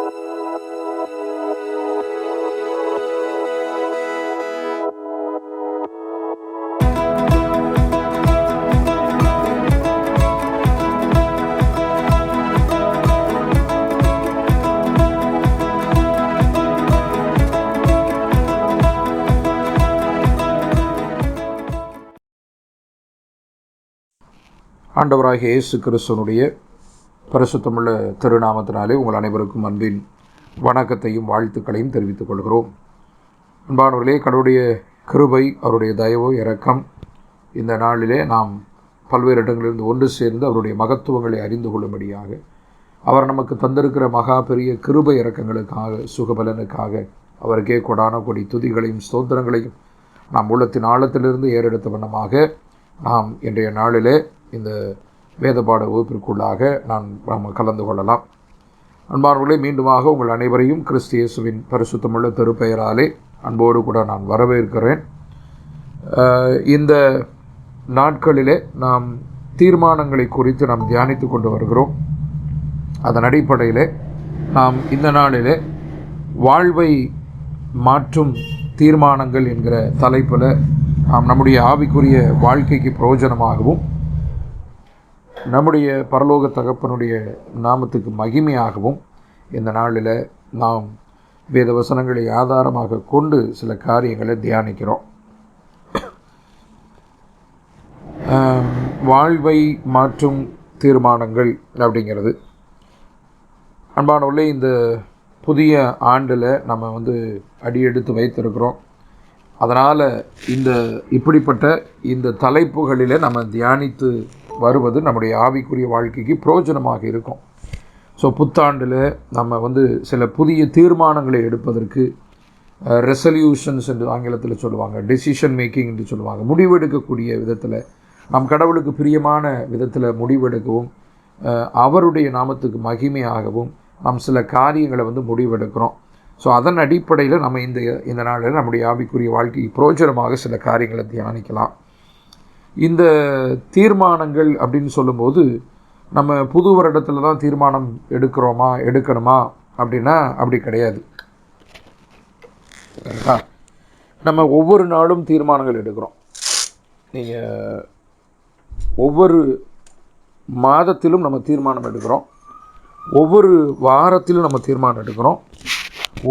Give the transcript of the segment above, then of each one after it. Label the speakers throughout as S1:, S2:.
S1: ஆண்டவராகிய இயேசு கிறிஸ்துவனுடைய பரிசுத்தமுள்ள திருநாமத்தினாலே உங்கள் அனைவருக்கும் அன்பின் வணக்கத்தையும் வாழ்த்துக்களையும் தெரிவித்துக் கொள்கிறோம். அன்பானவர்களே, கடவுளுடைய கிருபை, அவருடைய தயவு, இரக்கம் இந்த நாளிலே நாம் பல்வேறு இடங்களிலிருந்து ஒன்று சேர்ந்து அவருடைய மகத்துவங்களை அறிந்து கொள்ளும்படியாக அவர் நமக்கு தந்திருக்கிற மகா பெரிய கிருபை இரக்கங்களுக்காக, சுகபலனுக்காக அவருக்கே கொடான கொடி துதிகளையும் ஸ்தோத்திரங்களையும் நாம் உள்ளத்தின் ஆழத்திலிருந்து ஏறெடுத்த வண்ணமாக நாம் இன்றைய நாளிலே இந்த வேதபாட வகுப்பிற்குள்ளாக நாம் கலந்து கொள்ளலாம். அன்பானவர்களே, மீண்டுமாக உங்கள் அனைவரையும் கிறிஸ்து இயேசுவின் பரிசுத்தமுள்ள திருப்பெயராலே அன்போடு கூட நான் வரவேற்கிறேன். இந்த நாட்களிலே நாம் தீர்மானங்களை குறித்து நாம் தியானித்து கொண்டு வருகிறோம். அதன் அடிப்படையிலே நாம் இந்த நாளிலே வாழ்வை மாற்றும் தீர்மானங்கள் என்கிற தலைப்பில் நாம் நம்முடைய ஆவிக்குரிய வாழ்க்கைக்கு பிரயோஜனமாகவும் நம்முடைய பரலோக தகப்பனுடைய நாமத்துக்கு மகிமையாகவும் இந்த நாளில் நாம் வேத வசனங்களை ஆதாரமாக கொண்டு சில காரியங்களை தியானிக்கிறோம். வாழ்வை மாற்றும் தீர்மானங்கள் அப்படிங்கிறது, அன்பானவர்களே, இந்த புதிய ஆண்டில் நம்ம அடியெடுத்து வைத்திருக்கிறோம். அதனால் இப்படிப்பட்ட இந்த தலைப்புகளில் நம்ம தியானித்து வருவது நம்முடைய ஆவிக்குரிய வாழ்க்கைக்கு பிரயோஜனமாக இருக்கும். ஸோ புத்தாண்டில் நம்ம சில புதிய தீர்மானங்களை எடுப்பதற்கு ரெசல்யூஷன்ஸ் என்று ஆங்கிலத்தில் சொல்லுவாங்க, டெசிஷன் மேக்கிங் என்று சொல்லுவாங்க. முடிவெடுக்கக்கூடிய விதத்தில் நம் கடவுளுக்கு பிரியமான விதத்தில் முடிவெடுக்கவும் அவருடைய நாமத்துக்கு மகிமையாகவும் நாம் சில காரியங்களை முடிவெடுக்கிறோம். ஸோ அதன் அடிப்படையில் நம்ம இந்த நாளில் நம்முடைய ஆவிக்குரிய வாழ்க்கைக்கு பிரயோஜனமாக சில காரியங்களை தியானிக்கலாம். இந்த தீர்மானங்கள் அப்படின்னு சொல்லும்போது நம்ம புது வருடத்தில் தான் தீர்மானம் எடுக்கணுமா அப்படின்னா அப்படி கிடையாது. நம்ம ஒவ்வொரு நாளும் தீர்மானங்கள் எடுக்கிறோம். நீங்கள் ஒவ்வொரு மாதத்திலும் நம்ம தீர்மானம் எடுக்கிறோம், ஒவ்வொரு வாரத்திலும் நம்ம தீர்மானம் எடுக்கிறோம்,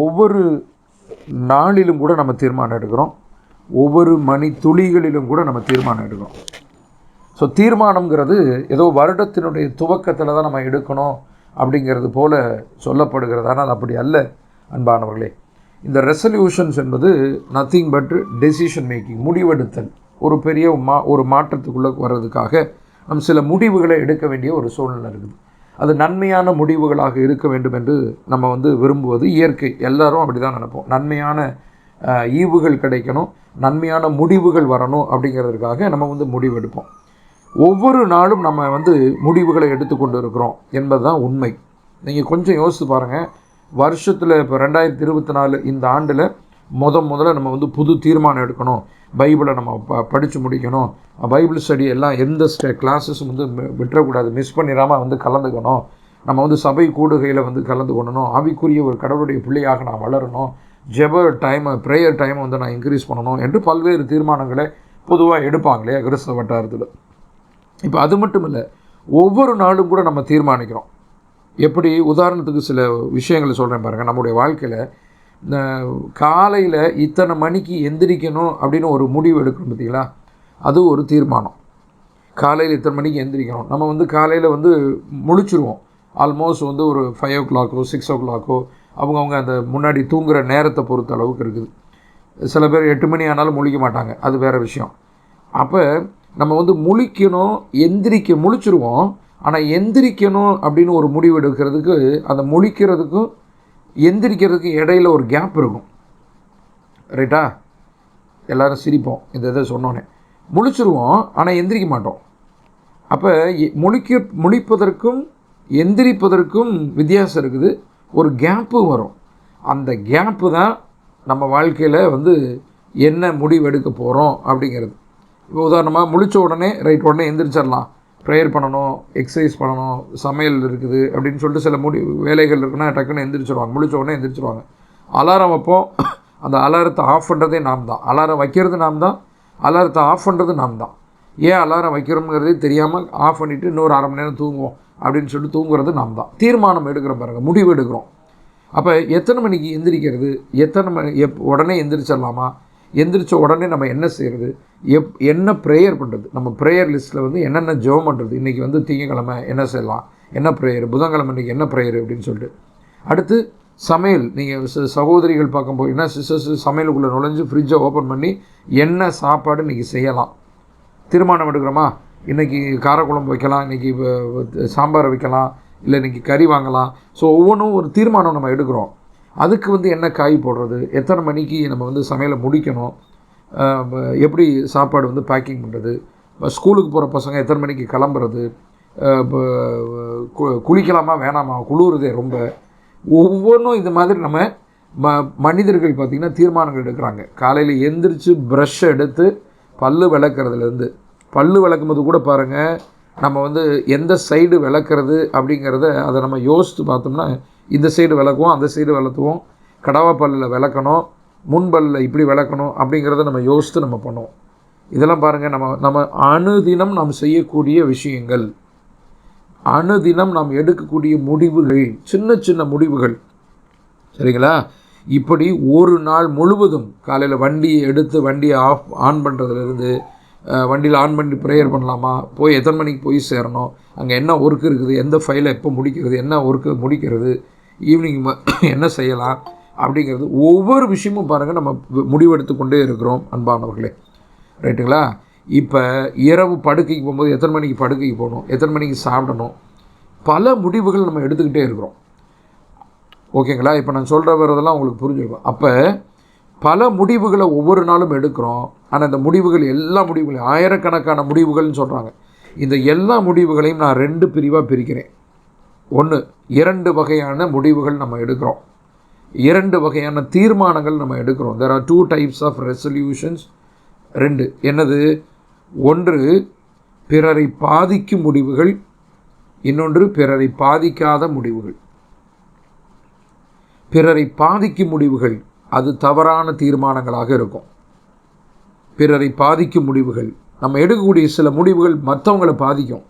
S1: ஒவ்வொரு நாளிலும் கூட நம்ம தீர்மானம் எடுக்கிறோம், ஒவ்வொரு மணி துளிகளிலும் கூட நம்ம தீர்மானம் எடுக்கிறோம். ஸோ தீர்மானங்கிறது ஏதோ வருடத்தினுடைய துவக்கத்தில் தான் நம்ம எடுக்கணும் அப்படிங்கிறது போல் சொல்லப்படுகிறது. ஆனால் அப்படி அல்ல அன்பானவர்களே. இந்த ரெசல்யூஷன்ஸ் என்பது நத்திங் பட் டெசிஷன் மேக்கிங், முடிவெடுத்தல். ஒரு பெரிய ஒரு மாற்றத்துக்குள்ளே வர்றதுக்காக நம் சில முடிவுகளை எடுக்க வேண்டிய ஒரு சூழ்நிலை இருக்குது. அது நன்மையான முடிவுகளாக இருக்க வேண்டும் என்று நம்ம விரும்புவது இயற்கை. எல்லாரும் அப்படி தான் நினைப்போம். நன்மையான ஈவுகள் கிடைக்கணும், நன்மையான முடிவுகள் வரணும் அப்படிங்கிறதுக்காக நம்ம முடிவெடுப்போம். ஒவ்வொரு நாளும் நம்ம முடிவுகளை எடுத்துக்கொண்டு இருக்கிறோம் என்பது தான் உண்மை. நீங்கள் கொஞ்சம் யோசித்து பாருங்கள். வருஷத்தில் இப்போ 2024 இந்த ஆண்டில் முதல்ல நம்ம புது தீர்மானம் எடுக்கணும். பைபிளை நம்ம படித்து முடிக்கணும், பைபிள் ஸ்டடி எல்லாம் எந்த கிளாஸஸும் விட்டுறக்கூடாது, மிஸ் பண்ணிடாமல் கலந்துக்கணும், நம்ம சபை கூடுகையில் கலந்து கொள்ளணும், ஆவிக்குரிய ஒரு கடவுளுடைய பிள்ளையாக நான் வளரணும், ஜெப டைமை, ப்ரேயர் டைமை நான் இன்க்ரீஸ் பண்ணணும் என்று பல்வேறு தீர்மானங்களை பொதுவாக எடுப்பாங்களே கிறிஸ்தவ வட்டாரத்தில். இப்போ அது மட்டும் இல்லை, ஒவ்வொரு நாளும் கூட நம்ம தீர்மானிக்கிறோம். எப்படி, உதாரணத்துக்கு சில விஷயங்களை சொல்கிறேன் பாருங்கள். நம்முடைய வாழ்க்கையில் இந்த காலையில் இத்தனை மணிக்கு எந்திரிக்கணும் அப்படின்னு ஒரு முடிவு எடுக்கணும் பார்த்தீங்களா, அது ஒரு தீர்மானம். காலையில் இத்தனை மணிக்கு எந்திரிக்கணும். நம்ம காலையில் முழிச்சிருவோம். ஆல்மோஸ்ட் ஒரு 5 o'clock 6 o'clock அவங்கவுங்க அந்த முன்னாடி தூங்குகிற நேரத்தை பொறுத்த அளவுக்கு இருக்குது. சில பேர் 8 மணி ஆனாலும் முழிக்க மாட்டாங்க, அது வேறு விஷயம். அப்போ நம்ம முழிக்கணும், முழிச்சிருவோம். ஆனால் எந்திரிக்கணும் அப்படின்னு ஒரு முடிவு எடுக்கிறதுக்கு, அந்த முழிக்கிறதுக்கும் எந்திரிக்கிறதுக்கும் இடையில் ஒரு கேப் இருக்கும். ரைட்டா? எல்லோரும் சிரிப்போம் இந்த இதை சொன்னோன்னே. முழிச்சிருவோம், ஆனால் எந்திரிக்க மாட்டோம். அப்போ முழிப்பதற்கும் எந்திரிப்பதற்கும் வித்தியாசம் இருக்குது. ஒரு கேப்பு வரும். அந்த கேப்பு தான் நம்ம வாழ்க்கையில் என்ன முடிவு எடுக்க போகிறோம் அப்படிங்கிறது. இப்போ உதாரணமாக முழித்த உடனே உடனே எந்திரிச்சிடலாம், ப்ரேயர் பண்ணணும், எக்ஸசைஸ் பண்ணணும், சமையல் இருக்குது அப்படின்னு சொல்லிட்டு சில வேலைகள் இருக்குன்னா டக்குன்னு எந்திரிச்சிடுவாங்க, முழிச்ச உடனே எந்திரிச்சிடுவாங்க. அலாரம் வைப்போம், அந்த அலாரத்தை ஆஃப் பண்ணுறதே நாம் தான். அலாரம் வைக்கிறது நாம் தான், அலாரத்தை ஆஃப் பண்ணுறது நாம் தான். ஏன் அலாரம் வைக்கிறோங்கிறதே தெரியாமல் ஆஃப் பண்ணிவிட்டு இன்னொரு அரை மணி நேரம் தூங்குவோம் அப்படின்னு சொல்லிட்டு தூங்குறது நாம் தான். தீர்மானம் எடுக்கிறோம் பாருங்கள், முடிவு எடுக்கிறோம். அப்போ எத்தனை மணிக்கு எந்திரிக்கிறது, எத்தனை மணி உடனே எந்திரிச்சிடலாமா, எந்திரிச்ச உடனே நம்ம என்ன செய்கிறது, என்ன ப்ரேயர் பண்ணுறது, நம்ம ப்ரேயர் லிஸ்ட்டில் வந்து என்னென்ன ஜெபம் பண்ணுறது, இன்றைக்கி வந்து திங்கக்கிழமை என்ன செய்யலாம், என்ன ப்ரேயர், புதன்கிழமை இன்றைக்கி என்ன ப்ரேயர் அப்படின்னு சொல்லிட்டு. அடுத்து சமையல், நீங்கள் சகோதரிகள் பார்க்கும் போது சிஸ்டர்ஸ் சமையலுக்குள்ளே நுழைஞ்சு ஃப்ரிட்ஜை ஓப்பன் பண்ணி என்ன சாப்பாடு இன்றைக்கி செய்யலாம், தீர்மானம் எடுக்கிறோமா, இன்றைக்கி காரக்குழம்பு வைக்கலாம், இன்றைக்கி சாம்பார் வைக்கலாம், இல்லை இன்றைக்கி கறி வாங்கலாம். ஸோ ஒவ்வொன்றும் ஒரு தீர்மானம் நம்ம எடுக்கிறோம். அதுக்கு வந்து என்ன காய் போடுறது, எத்தனை மணிக்கு நம்ம வந்து சமையலை முடிக்கணும், எப்படி சாப்பாடு வந்து பேக்கிங் பண்ணுறது, ஸ்கூலுக்கு போகிற பசங்க எத்தனை மணிக்கு கிளம்புறது, குளிக்கலாமா வேணாமா, குளிருதே ரொம்ப, ஒவ்வொன்றும் இது மாதிரி நம்ம மனிதர்கள் பார்த்திங்கன்னா தீர்மானங்கள் எடுக்கிறாங்க. காலையில் எந்திரிச்சு ப்ரஷ் எடுத்து பல் விளக்குறதுலேருந்து, பல் விளக்கும்போது கூட பாருங்கள், நம்ம வந்து எந்த சைடு விளக்குறது அப்படிங்கிறத அதை நம்ம யோசித்து பார்த்தோம்னா, இந்த சைடு விளக்குவோம், அந்த சைடு விளக்குவோம், கடவா பல்லில் விளக்கணும், முன்பல்லில் இப்படி விளக்கணும் அப்படிங்கிறத நம்ம யோசித்து நம்ம பண்ணுவோம். இதெல்லாம் பாருங்கள், நம்ம அனுதினம் நாம் செய்யக்கூடிய விஷயங்கள், அனுதினம் நாம் எடுக்கக்கூடிய முடிவுகள், சின்ன சின்ன முடிவுகள், சரிங்களா? இப்படி ஒரு நாள் முழுவதும் காலையில் வண்டியை எடுத்து வண்டியை ஆன் பண்ணுறதுலேருந்து, வண்டியில் ஆன் பண்ணி ப்ரேயர் பண்ணலாமா, போய் எத்தனை மணிக்கு போய் சேரணும், அங்கே என்ன ஒர்க் இருக்குது, எந்த ஃபைலை எப்போ முடிக்கிறது, என்ன ஒர்க்கு முடிக்கிறது, ஈவினிங் என்ன செய்யலாம் அப்படிங்கிறது ஒவ்வொரு விஷயமும் பாருங்கள் நம்ம முடிவெடுத்து கொண்டே இருக்கிறோம் அன்பானவர்களே, ரைட்டுங்களா? இப்போ இரவு படுக்கைக்கு போகும்போது எத்தனை மணிக்கு படுக்கைக்கு போகணும், எத்தனை மணிக்கு சாப்பிடணும், பல முடிவுகள் நம்ம எடுத்துக்கிட்டே இருக்கிறோம். ஓகேங்களா? இப்போ நான் சொல்கிற வரதெல்லாம் உங்களுக்கு புரிஞ்சிருக்கும். அப்போ பல முடிவுகளை ஒவ்வொரு நாளும் எடுக்கிறோம். ஆனால் இந்த முடிவுகள், எல்லா முடிவுகளையும், ஆயிரக்கணக்கான முடிவுகள்னு சொல்கிறாங்க. இந்த எல்லா முடிவுகளையும் நான் 2 பிரிவாக பிரிக்கிறேன். 1, 2 வகையான முடிவுகள் நம்ம எடுக்கிறோம், 2 வகையான தீர்மானங்கள் நம்ம எடுக்கிறோம். There are 2 types of resolutions. 2 என்னது? 1 பிறரை பாதிக்கும் முடிவுகள், இன்னொன்று பிறரை பாதிக்காத முடிவுகள். பிறரை பாதிக்கும் முடிவுகள் அது தவறான தீர்மானங்களாக இருக்கும். பிறரை பாதிக்கும் முடிவுகள், நம்ம எடுக்கக்கூடிய சில முடிவுகள் மற்றவங்களை பாதிக்கும்.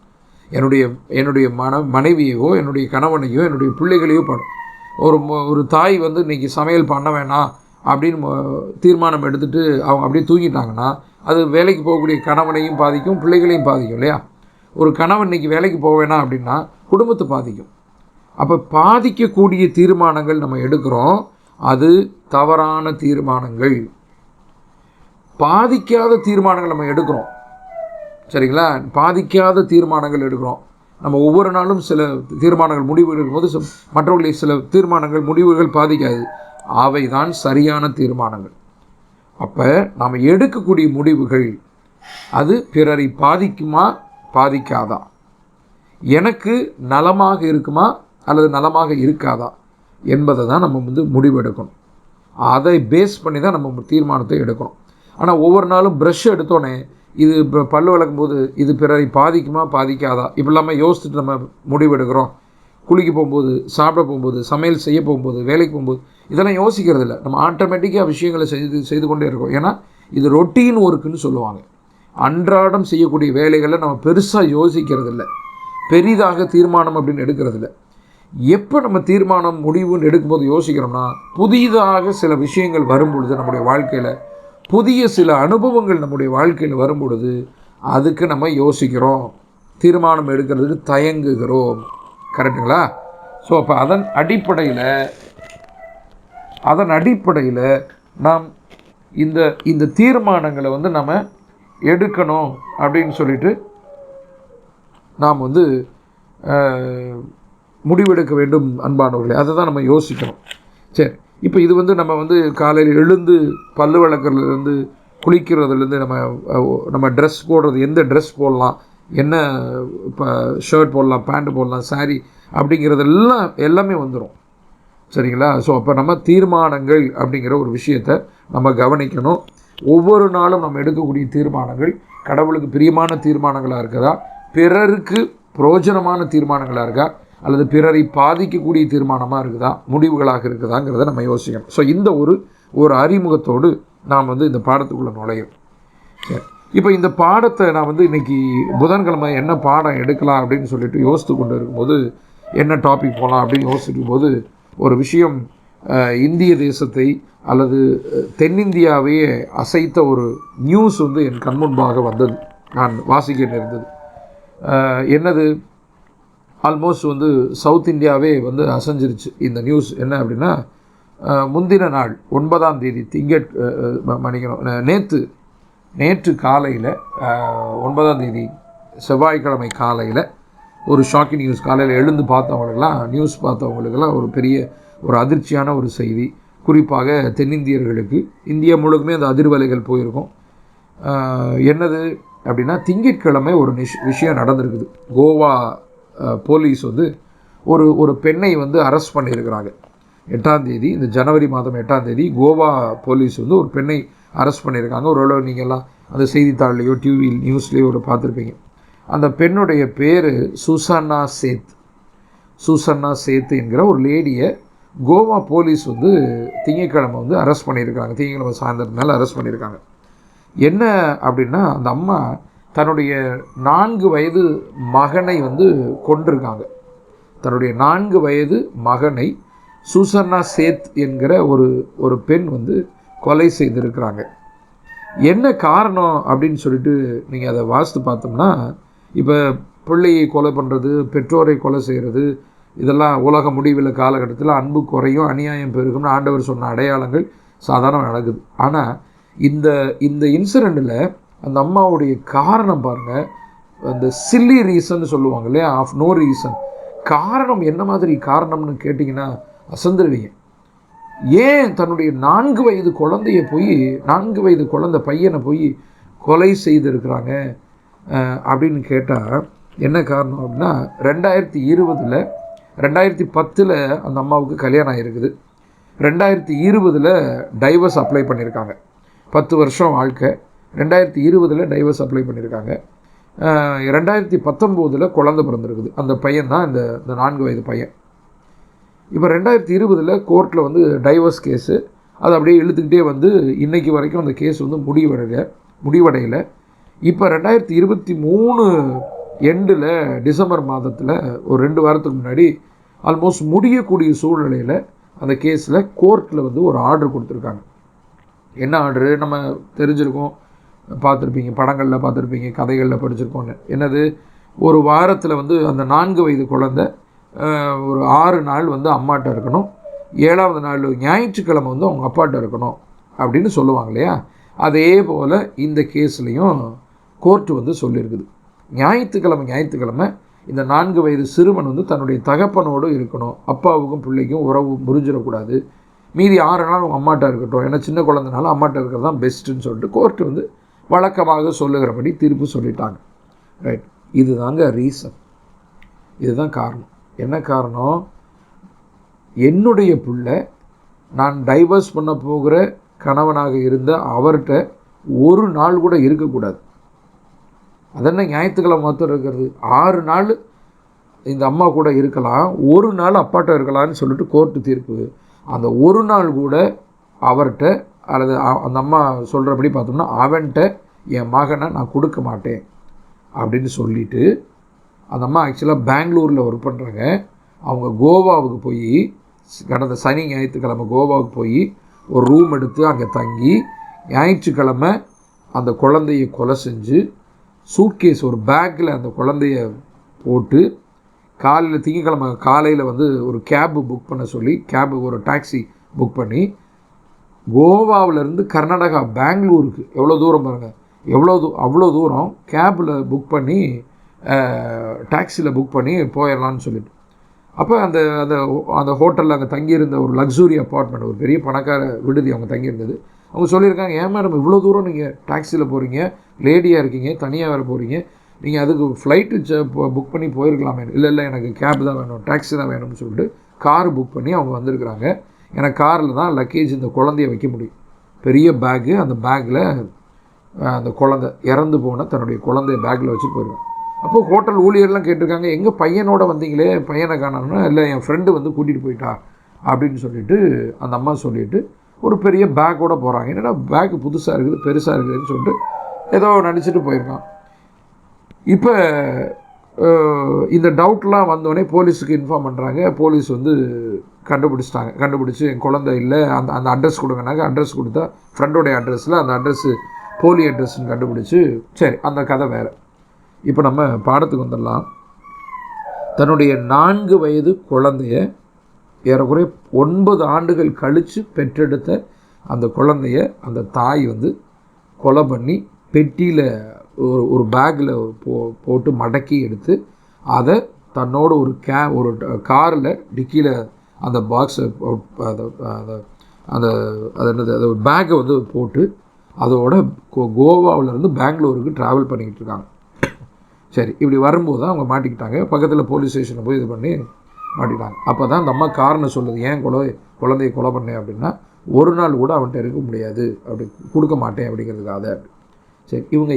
S1: என்னுடைய மனைவியோ, என்னுடைய கணவனையோ, என்னுடைய பிள்ளைகளையோ ஒரு தாய் வந்து இன்றைக்கி சமையல் பண்ண வேணாம் அப்படின்னு தீர்மானம் எடுத்துகிட்டு அவங்க அப்படியே தூங்கிட்டாங்கன்னா, அது வேலைக்கு போகக்கூடிய கணவனையும் பாதிக்கும், பிள்ளைகளையும் பாதிக்கும் இல்லையா? ஒரு கணவன் இன்றைக்கி வேலைக்கு போக வேணாம் அப்படின்னா குடும்பத்தை பாதிக்கும். அப்போ பாதிக்கக்கூடிய தீர்மானங்கள் நம்ம எடுக்கிறோம், அது தவறான தீர்மானங்கள். பாதிக்காத தீர்மானங்கள் நம்ம எடுக்கிறோம், சரிங்களா? பாதிக்காத தீர்மானங்கள் எடுக்கிறோம். நம்ம ஒவ்வொரு நாளும் சில தீர்மானங்கள் முடிவுகள் இருக்கும்போது மற்றவர்களை சில தீர்மானங்கள் முடிவுகள் பாதிக்காது, அவை தான் சரியான தீர்மானங்கள். அப்போ நாம் எடுக்கக்கூடிய முடிவுகள் அது பிறரை பாதிக்குமா பாதிக்காதா, எனக்கு நலமாக இருக்குமா அல்லது நலமாக இருக்காதா என்பதை தான் நம்ம வந்து முடிவெடுக்கணும். அதை பேஸ் பண்ணி தான் நம்ம தீர்மானத்தை எடுக்கணும். ஆனால் ஒவ்வொரு நாளும் ப்ரஷ் எடுத்தோடனே இது பல்லு விளக்கும் போது இது பிறரை பாதிக்குமா பாதிக்காதா இப்படி இல்லாமல் யோசிச்சுட்டு நம்ம முடிவெடுக்கிறோம். குளிக்க போகும்போது, சாப்பிட போகும்போது, சமையல் செய்ய போகும்போது, வேலைக்கு போகும்போது இதெல்லாம் யோசிக்கிறது இல்லை. நம்ம ஆட்டோமேட்டிக்காக விஷயங்களை செய்து கொண்டே இருக்கோம். ஏன்னா இது ரொட்டீன் ஒர்க்குன்னு சொல்லுவாங்க. அன்றாடம் செய்யக்கூடிய வேலைகளை நம்ம பெருசாக யோசிக்கிறது இல்லை, பெரிதாக தீர்மானம் அப்படின்னு எடுக்கிறது இல்லை. எப்போ நம்ம தீர்மானம் முடிவுன்னு எடுக்கும்போது யோசிக்கிறோம்னா, புதிதாக சில விஷயங்கள் வரும்பொழுது, நம்முடைய வாழ்க்கையில் புதிய சில அனுபவங்கள் நம்முடைய வாழ்க்கையில் வரும்பொழுது அதுக்கு நம்ம யோசிக்கிறோம், தீர்மானம் எடுக்கிறதுக்கு தயங்குகிறோம். கரெக்டுங்களா? ஸோ அப்போ அதன் அடிப்படையில் நாம் இந்த தீர்மானங்களை வந்து நம்ம எடுக்கணும் அப்படின்னு சொல்லிட்டு நாம் வந்து முடிவெடுக்க வேண்டும் அன்பானவர்களே. அதை தான் நம்ம யோசிக்கணும். சரி, இப்போ இது வந்து நம்ம வந்து காலையில் எழுந்து பல்லு விளக்குறதுலேருந்து குளிக்கிறதுலேருந்து நம்ம ட்ரெஸ் போடுறது, எந்த ட்ரெஸ் போடலாம், என்ன இப்போ ஷர்ட் போடலாம், பேண்ட் போடலாம், சாரீ அப்படிங்கிறதெல்லாம் எல்லாமே வந்துடும், சரிங்களா? ஸோ அப்போ நம்ம தீர்மானங்கள் அப்படிங்கிற ஒரு விஷயத்தை நம்ம கவனிக்கணும். ஒவ்வொரு நாளும் நம்ம எடுக்கக்கூடிய தீர்மானங்கள் கடவுளுக்கு பிரியமான தீர்மானங்களாக இருக்குதா, பிறருக்கு பிரயோஜனமான தீர்மானங்களாக இருக்கா அல்லது பிறரை பாதிக்கக்கூடிய தீர்மானமாக இருக்குதா, முடிவுகளாக இருக்குதாங்கிறத நம்ம யோசிக்கணும். ஸோ இந்த ஒரு அறிமுகத்தோடு நாம் இந்த பாடத்துக்குள்ளே நுழையும். இப்போ இந்த பாடத்தை நான் இன்றைக்கி புதன்கிழமை என்ன பாடம் எடுக்கலாம் அப்படின்னு சொல்லிட்டு யோசித்து கொண்டு இருக்கும்போது என்ன டாபிக் போகலாம் அப்படின்னு யோசிக்கும் போது ஒரு விஷயம் இந்திய தேசத்தை அல்லது தென்னிந்தியாவையே அசைத்த ஒரு நியூஸ் என் கண்முன்பாக வந்தது. நான் வாசிக்க நேர்ந்தது. என்னது, ஆல்மோஸ்ட் சவுத் இந்தியாவே அசைஞ்சிருச்சு இந்த நியூஸ். என்ன அப்படின்னா, முந்தின நாள் 9ஆம் தேதி நேற்று காலையில் 9ஆம் தேதி செவ்வாய்க்கிழமை காலையில் ஒரு ஷாக்கிங் நியூஸ். காலையில் எழுந்து நியூஸ் பார்த்தவங்களுக்கெல்லாம் ஒரு பெரிய ஒரு அதிர்ச்சியான ஒரு செய்தி. குறிப்பாக தென்னிந்தியர்களுக்கு, இந்தியா முழுக்குமே அந்த அதிர்வலைகள் போயிருக்கும். என்னது அப்படின்னா, திங்கட்கிழமை ஒரு விஷயம் நடந்திருக்குது. கோவா போலீஸ் ஒரு பெண்ணை அரெஸ்ட் பண்ணியிருக்கிறாங்க. 8ஆம் தேதி, இந்த ஜனவரி மாதம் 8ஆம் தேதி கோவா போலீஸ் ஒரு பெண்ணை அரெஸ்ட் பண்ணியிருக்காங்க. ஓரளவு நீங்கள்லாம் அந்த செய்தித்தாள்லையோ டிவி நியூஸ்லேயோ பார்த்துருப்பீங்க. அந்த பெண்ணுடைய பேர் சுசன்னா சேத் என்கிற ஒரு லேடியை கோவா போலீஸ் திங்கட்கிழமை அரெஸ்ட் பண்ணியிருக்காங்க. திங்கட்கிழமை சாயந்தரம் மேலே அரெஸ்ட் பண்ணியிருக்காங்க. என்ன அப்படின்னா, அந்த அம்மா தன்னுடைய 4 வயது மகனை கொண்டிருக்காங்க. தன்னுடைய 4 வயது மகனை சுசன்னா சேத் என்கிற ஒரு பெண் கொலை செய்திருக்கிறாங்க. என்ன காரணம் அப்படின்னு சொல்லிட்டு நீங்கள் அதை வாசித்து பார்த்தோம்னா, இப்போ பிள்ளையை கொலை பண்ணுறது, பெற்றோரை கொலை செய்கிறது, இதெல்லாம் உலக முடிவில் காலகட்டத்தில் அன்பு குறையும், அநியாயம் பெருகும்னு ஆண்டவர் சொன்ன அடையாளங்கள் சாதாரண நடக்குது. ஆனால் இந்த இன்சிடெண்ட்டில் அந்த அம்மாவுடைய காரணம் பாருங்கள், அந்த சில்லி ரீசன் சொல்லுவாங்க இல்லையா, ஆஃப் நோ ரீசன். காரணம் என்ன மாதிரி காரணம்னு கேட்டிங்கன்னா அசந்துருவீங்க. ஏன் தன்னுடைய 4 வயது குழந்தைய 4 வயது குழந்தை பையனை கொலை செய்திருக்கிறாங்க அப்படின்னு கேட்டால் என்ன காரணம் அப்படின்னா, 2010 அந்த அம்மாவுக்கு கல்யாணம் ஆகிருக்குது. 2020 டைவர்ஸ் அப்ளை பண்ணியிருக்காங்க. 10 வருஷம் வாழ்க்கை. 2020 டைவர்ஸ் அப்ளை பண்ணியிருக்காங்க. 2019 குழந்தை பிறந்திருக்குது. அந்த பையன் தான் இந்த 4 வயது பையன். இப்போ 2020 கோர்ட்டில் டைவர்ஸ் கேஸு அது அப்படியே இழுத்துக்கிட்டே இன்றைக்கி வரைக்கும் அந்த கேஸ் முடிவடையலை. இப்போ 2023 எண்டில் டிசம்பர் மாதத்தில் ஒரு 2 வாரத்துக்கு முன்னாடி ஆல்மோஸ்ட் முடியக்கூடிய சூழ்நிலையில் அந்த கேஸில் கோர்ட்டில் ஒரு ஆர்டர் கொடுத்துருக்காங்க. என்ன ஆர்டரு நம்ம தெரிஞ்சிருக்கோம், பார்த்துருப்பீங்க, படங்களில் பார்த்துருப்பீங்க, கதைகளில் படிச்சிருக்கோன்னு. என்னது, ஒரு வாரத்தில் அந்த 4 வயது குழந்தை ஒரு 6 நாள் அம்மாட்ட இருக்கணும், 7ஆவது நாள் ஞாயிற்றுக்கிழமை அவங்க அப்பாட்ட இருக்கணும் அப்படின்னு சொல்லுவாங்க இல்லையா. அதே போல் இந்த கேஸ்லேயும் கோர்ட்டு சொல்லியிருக்குது. ஞாயிற்றுக்கிழமை இந்த 4 வயது சிறுவன் தன்னுடைய தகப்பனோடு இருக்கணும், அப்பாவுக்கும் பிள்ளைக்கும் உறவு முறிஞ்சிடக்கூடாது, மீதி 6 நாள் அவங்க அம்மாட்ட இருக்கட்டும், ஏன்னா சின்ன குழந்தைனால அம்மாட்ட இருக்கிறது தான் பெஸ்ட்டுன்னு சொல்லிட்டு கோர்ட்டு வழக்கமாக சொல்லுகிறபடி தீர்ப்பு சொல்லிட்டாங்க. ரைட், இதுதாங்க ரீசன், இதுதான் காரணம். என்ன காரணம், என்னுடைய பிள்ளை நான் டைவர்ஸ் பண்ண போகிற கணவனாக இருந்த அவர்கிட்ட ஒரு நாள் கூட இருக்கக்கூடாது. அதென்ன ஞாயிற்றுக்கிழமை மாத்திரம் இருக்கிறது, 6 நாள் இந்த அம்மா கூட இருக்கலாம், ஒரு நாள் அப்பாட்ட இருக்கலாம்னு சொல்லிட்டு கோர்ட்டு தீர்ப்பு. அந்த ஒரு நாள் கூட அவர்கிட்ட அல்லது அந்த அம்மா சொல்கிறபடி பார்த்தோம்னா அவன்கிட்ட என் மகனை நான் கொடுக்க மாட்டேன் அப்படின்னு சொல்லிவிட்டு, அந்த அம்மா ஆக்சுவலாக பெங்களூரில் ஒர்க் பண்ணுறாங்க. அவங்க கோவாவுக்கு போய் கடந்த சனி ஞாயிற்றுக்கிழமை கோவாவுக்கு போய் ஒரு ரூம் எடுத்து அங்கே தங்கி ஞாயிற்றுக்கிழமை அந்த குழந்தையை கொலை செஞ்சு சூட்கேஸ் ஒரு பேக்கில் அந்த குழந்தைய போட்டு காலையில் திங்கக்கிழமை காலையில் ஒரு கேபு புக் பண்ண சொல்லி ஒரு டாக்ஸி புக் பண்ணி கோவாவிலேருந்து கர்நாடகா பெங்களூருக்கு எவ்வளோ தூரம் பாருங்கள், அவ்வளோ தூரம் கேபில் புக் பண்ணி டாக்ஸியில் புக் பண்ணி போயிடலான்னு சொல்லிட்டு. அப்போ அந்த அந்த அந்த ஹோட்டலில் அங்கே தங்கியிருந்த ஒரு லக்ஸுரி அப்பார்ட்மெண்ட், ஒரு பெரிய பணக்கார விடுதி அவங்க தங்கியிருந்தது. அவங்க சொல்லியிருக்காங்க, ஏன் மேடம் இவ்வளோ தூரம் நீங்கள் டாக்ஸியில் போகிறீங்க, லேடியாக இருக்கீங்க, தனியாக வேறு போகிறீங்க, நீங்கள் அதுக்கு ஃப்ளைட்டு புக் பண்ணி போயிருக்கலாமே. இல்லை எனக்கு கேப் தான் வேணும், டாக்ஸி தான் வேணும்னு சொல்லிட்டு கார் புக் பண்ணி அவங்க வந்திருக்கிறாங்க. எனக்கு காரில் தான் லக்கேஜ் இந்த குழந்தைய வைக்க முடியும், பெரிய பேக்கு, அந்த பேக்கில் அந்த குழந்தை இறந்து போன தன்னுடைய குழந்தைய பேக்கில் வச்சுட்டு போயிருக்காங்க. அப்போ ஹோட்டல் ஊழியர்லாம் கேட்டிருக்காங்க, எங்கள் பையனோட வந்தீங்களே, பையனை காணோம்னா, இல்லை என் ஃப்ரெண்டு வந்து கூட்டிகிட்டு போயிட்டா அப்படின்னு சொல்லிட்டு அந்த அம்மா சொல்லிவிட்டு ஒரு பெரிய பேக்கோடு போகிறாங்க. என்னடா பேக்கு புதுசாக இருக்குது, பெருசாக இருக்குதுன்னு சொல்லிட்டு ஏதோ நினச்சிட்டு போயிருக்கான். இப்போ இந்த டவுட்லாம் வந்தோடனே போலீஸுக்கு இன்ஃபார்ம் பண்ணுறாங்க. போலீஸ் வந்து கண்டுபிடிச்சிட்டாங்க. கண்டுபிடிச்சி என் குழந்தை இல்லை, அந்த அட்ரஸ் கொடுங்கனாங்க. அட்ரஸ் கொடுத்தா ஃப்ரெண்டோடைய அட்ரஸில் அந்த அட்ரஸ்ஸு போலி அட்ரஸ்ன்னு கண்டுபிடிச்சி, சரி அந்த கதை வேறு. இப்போ நம்ம பாடத்துக்கு வந்துடலாம். தன்னுடைய 4 வயது குழந்தைய ஏறக்குறைய 9 ஆண்டுகள் கழித்து பெற்றெடுத்த அந்த குழந்தைய அந்த தாய் வந்து கொலை பண்ணி பெட்டியில் ஒரு பேக்கில் போட்டு மடக்கி எடுத்து அதை தன்னோட ஒரு காரில் டிக்கியில் அந்த பாக்ஸை அது ஒரு பேக்கை வந்து போட்டு அதோட கோவாவிலேருந்து பெங்களூருக்கு ட்ராவல் பண்ணிக்கிட்டு இருக்காங்க. சரி, இப்படி வரும்போது தான் அவங்க மாட்டிக்கிட்டாங்க. பக்கத்தில் போலீஸ் ஸ்டேஷனில் போய் இது பண்ணி மாட்டிக்கிட்டாங்க. அப்போ தான் அந்த அம்மா காரணம் சொல்லுது, ஏன் குழந்தையை கொலை பண்ணேன் அப்படின்னா, ஒரு நாள் கூட அவன்கிட்ட இருக்க முடியாது, அப்படி கொடுக்க மாட்டேன் அப்படிங்கிறதுக்காக. அப்படி சரி, இவங்க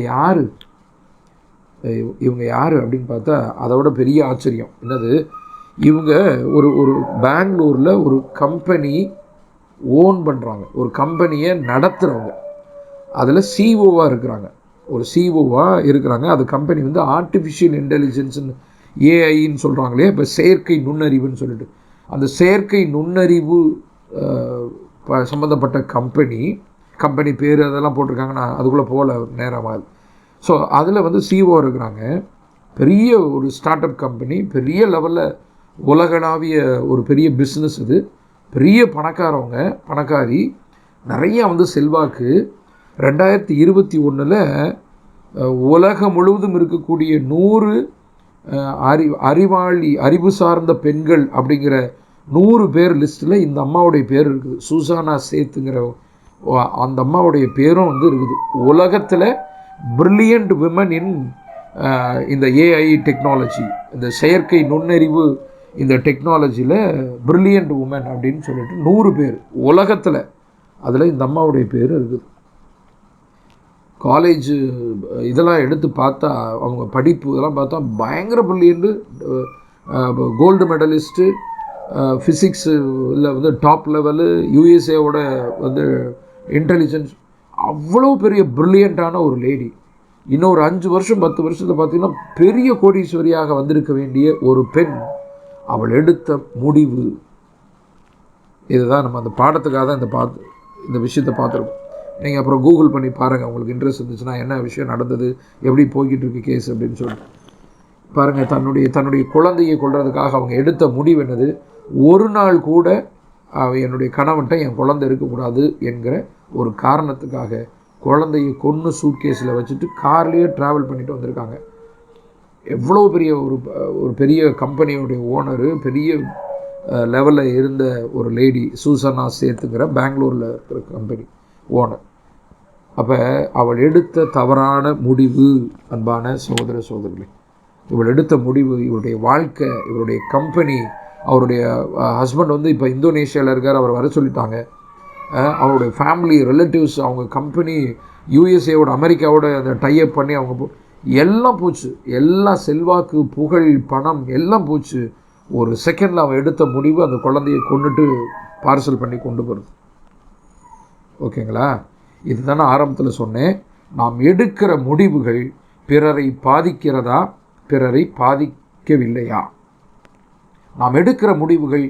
S1: யார் அப்படின்னு பார்த்தா அதோட பெரிய ஆச்சரியம் என்னது, இவங்க ஒரு பெங்களூரில் ஒரு கம்பெனி ஓன் பண்ணுறாங்க, ஒரு கம்பெனியை நடத்துகிறவங்க, அதில் சிஓவாக இருக்கிறாங்க, ஒரு சிஓவாக இருக்கிறாங்க. அது கம்பெனி வந்து ஆர்டிஃபிஷியல் இன்டெலிஜென்ஸ்னு ஏஐன்னு சொல்கிறாங்களே, இப்போ செயற்கை நுண்ணறிவுன்னு சொல்லிட்டு அந்த செயற்கை நுண்ணறிவு சம்மந்தப்பட்ட கம்பெனி பேர் அதெல்லாம் போட்டிருக்காங்க. நான் அதுக்குள்ளே போகல நேரமாக. ஸோ அதில் வந்து சிஓ இருக்கிறாங்க. பெரிய ஒரு ஸ்டார்ட் அப் கம்பெனி, பெரிய லெவலில் உலகளாவிய ஒரு பெரிய பிஸ்னஸ். இது பெரிய பணக்காரி, நிறைய வந்து செல்வாக்கு. 2021 உலகம் முழுவதும் இருக்கக்கூடிய 100 அறிவு சார்ந்த பெண்கள் அப்படிங்கிற 100 பேர் லிஸ்ட்டில் இந்த அம்மாவுடைய பேர் இருக்குது. சூசானா சேத்துங்கிற அந்த அம்மாவுடைய பேரும் வந்து இருக்குது. உலகத்தில் பிரில்லியண்ட் விமன் இன் இந்த ஏஐ டெக்னாலஜி, இந்த செயற்கை நுண்ணறிவு இந்த டெக்னாலஜியில் பிரில்லியண்ட் உமன் அப்படின்னு சொல்லிட்டு 100 பேர் உலகத்தில், அதில் இந்த அம்மாவுடைய பேர் இருக்குது. காலேஜு இதெல்லாம் எடுத்து பார்த்தா அவங்க படிப்பு இதெல்லாம் பார்த்தா பயங்கர பிரில்லியண்ட்டு, கோல்டு மெடலிஸ்ட்டு, ஃபிசிக்ஸில் வந்து டாப் லெவலு, யூஎஸ்ஏவோட வந்து இன்டெலிஜென்ஸ், அவ்வளோ பெரிய பிரில்லியண்ட்டான ஒரு லேடி. இன்னொரு 5 வருஷம் 10 வருஷத்தில் பார்த்திங்கன்னா பெரிய கோடீஸ்வரியாக வந்திருக்க வேண்டிய ஒரு பெண். அவள் எடுத்த முடிவு இதுதான். நம்ம அந்த பாடத்துக்காக தான் இந்த விஷயத்தை பார்த்துருக்கோம். நீங்கள் அப்புறம் கூகுள் பண்ணி பாருங்கள், உங்களுக்கு இன்ட்ரெஸ்ட் இருந்துச்சுன்னா என்ன விஷயம் நடந்தது, எப்படி போய்கிட்டு இருக்கு கேஸ் அப்படின்னு சொல்லிட்டு பாருங்கள். தன்னுடைய குழந்தையை கொள்றதுக்காக அவங்க எடுத்த முடிவு என்னது, ஒரு நாள் கூட என்னுடைய கணவன்கிட்ட என் குழந்தை இருக்கக்கூடாது என்கிற ஒரு காரணத்துக்காக குழந்தையை கொன்று சூட்கேஸில் வச்சுட்டு கார்லேயே ட்ராவல் பண்ணிட்டு வந்திருக்காங்க. எவ்வளோ பெரிய ஒரு பெரிய கம்பெனியோடைய ஓனரு, பெரிய லெவலில் இருந்த ஒரு லேடி, சூசனா சேத்துங்கிற பெங்களூரில் இருக்கிற கம்பெனி ஓனர். அப்போ அவள் எடுத்த தவறான முடிவு, அன்பான சகோதரர்களே, இவள் எடுத்த முடிவு, இவருடைய வாழ்க்கை, இவருடைய கம்பெனி, அவருடைய ஹஸ்பண்ட் வந்து இப்போ இந்தோனேஷியாவில் இருக்கார், அவர் வர சொல்லிட்டாங்க. அவருடைய ஃபேமிலி ரிலேட்டிவ்ஸ், அவங்க கம்பெனி யூஎஸ்ஏவோட அமெரிக்காவோட அந்த டைப் பண்ணி அவங்க எல்லாம் போச்சு. எல்லாம் செல்வாக்கு, புகழ், பணம் எல்லாம் போச்சு. ஒரு செகண்டில் அவன் எடுத்த முடிவு அந்த குழந்தையை கொண்டுட்டு பார்சல் பண்ணி கொண்டு போகிறது. ஓகேங்களா? இதுதானே ஆரம்பத்தில் சொன்னேன். நாம் எடுக்கிற முடிவுகள் பிறரை பாதிக்கிறதா, பிறரை பாதிக்கவில்லையா? நாம் எடுக்கிற முடிவுகள்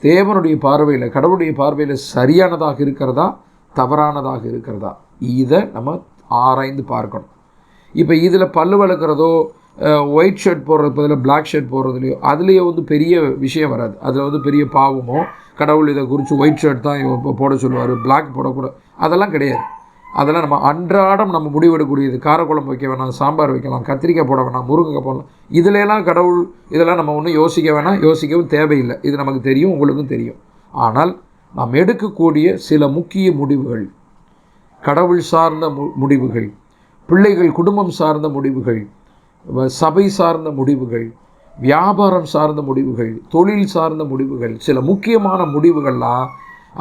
S1: தேவனுடைய பார்வையில், கடவுளுடைய பார்வையில் சரியானதாக இருக்கிறதா, தவறானதாக இருக்கிறதா, இதை நம்ம ஆராய்ந்து பார்க்கணும். இப்போ இதில் பல்லு வளர்க்குறதோ, ஒயிட் ஷர்ட் போடுறது பதில் பிளாக் ஷர்ட் போடுறதுலையோ, அதுலேயே வந்து பெரிய விஷயம் வராது. அதில் வந்து பெரிய பாவமோ, கடவுள் இதை குறித்து ஒயிட் ஷர்ட் தான் போட சொல்லுவார், பிளாக் போடக்கூடாது, அதெல்லாம் கிடையாது. அதெல்லாம் நம்ம அன்றாடம் நம்ம முடிவெடுக்கக்கூடியது. காரக்குழம்பு வைக்க வேணாம், சாம்பார் வைக்கலாம், கத்திரிக்காய் போட வேணாம், முருங்கைக்காய் போடலாம், இதிலெல்லாம் கடவுள் இதெல்லாம் நம்ம ஒன்றும் யோசிக்க வேணாம், யோசிக்கவும் தேவையில்லை. இது நமக்கு தெரியும், உங்களுக்கும் தெரியும். ஆனால் நாம் எடுக்கக்கூடிய சில முக்கிய முடிவுகள், கடவுள் சார்ந்த முடிவுகள், பிள்ளைகள் குடும்பம் சார்ந்த முடிவுகள், சபை சார்ந்த முடிவுகள், வியாபாரம் சார்ந்த முடிவுகள், தொழில் சார்ந்த முடிவுகள், சில முக்கியமான முடிவுகள்லாம்